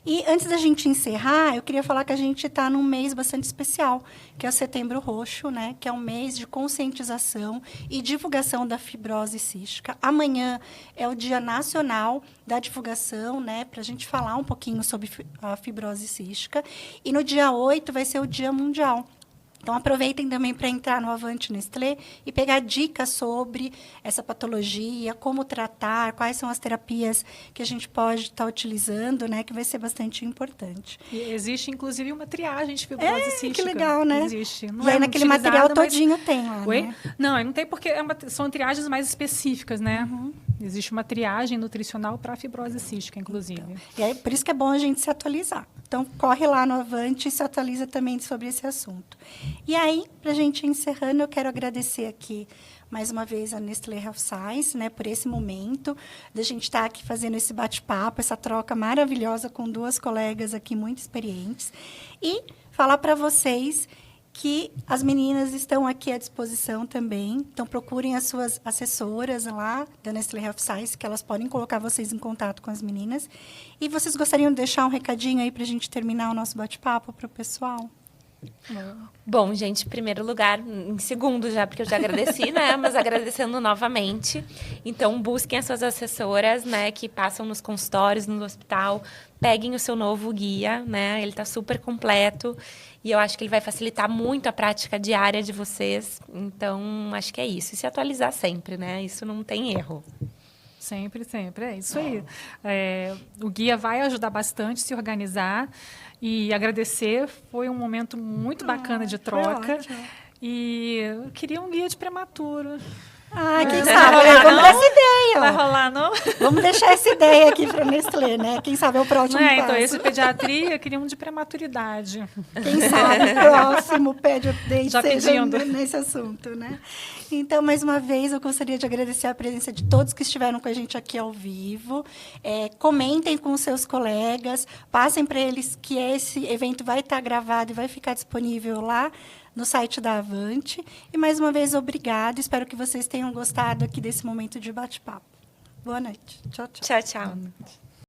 E antes da gente encerrar, eu queria falar que a gente está num mês bastante especial, que é o Setembro Roxo, né? Que é um mês de conscientização e divulgação da fibrose cística. Amanhã é o Dia Nacional da Divulgação, né? Para a gente falar um pouquinho sobre a fibrose cística. E no dia 8 vai ser o Dia Mundial. Então, aproveitem também para entrar no Avante Nestlé e pegar dicas sobre essa patologia, como tratar, quais são as terapias que a gente pode estar utilizando, né? Que vai ser bastante importante.
E existe, inclusive, uma triagem de fibrose cística.
Que legal, né?
Existe. Não
e aí, naquele material todinho tem lá,
Oi?
né?
Não, não tem porque são triagens mais específicas, né? Existe uma triagem nutricional para a fibrose cística, inclusive.
Então, e aí, por isso que é bom a gente se atualizar. Então, corre lá no Avante e se atualiza também sobre esse assunto. E aí, para a gente ir encerrando, eu quero agradecer aqui mais uma vez a Nestlé Health Science, né, por esse momento, da gente estar aqui fazendo esse bate-papo, essa troca maravilhosa com duas colegas aqui muito experientes. E falar para vocês que as meninas estão aqui à disposição também. Então, procurem as suas assessoras lá da Nestlé Health Science, que elas podem colocar vocês em contato com as meninas. E vocês gostariam de deixar um recadinho aí para a gente terminar o nosso bate-papo para o pessoal?
Bom, gente, em primeiro lugar, em segundo já, porque eu já agradeci, né? Mas agradecendo novamente. Então, busquem as suas assessoras, né? Que passam nos consultórios, no hospital. Peguem o seu novo guia, né? Ele está super completo. E eu acho que ele vai facilitar muito a prática diária de vocês. Então, acho que é isso. E se atualizar sempre, né? Isso não tem erro.
Sempre, sempre. É isso aí. O guia vai ajudar bastante a se organizar. E agradecer, foi um momento muito bacana de troca. E eu queria um guia de prematuro.
Quem sabe? Vamos dar essa ideia.
Vai rolar, não?
Vamos deixar essa ideia aqui para a Nestlé, né? Quem sabe é o próximo passo.
Então, esse pediatria, eu queria um de prematuridade.
Quem sabe o próximo pede update
Já
seja
pedindo.
nesse assunto, né? Então, mais uma vez, eu gostaria de agradecer a presença de todos que estiveram com a gente aqui ao vivo. Comentem com os seus colegas, passem para eles que esse evento vai estar gravado e vai ficar disponível lá no site da Avante. E, mais uma vez, obrigada. Espero que vocês tenham gostado aqui desse momento de bate-papo. Boa noite. Tchau, tchau.
Tchau, tchau.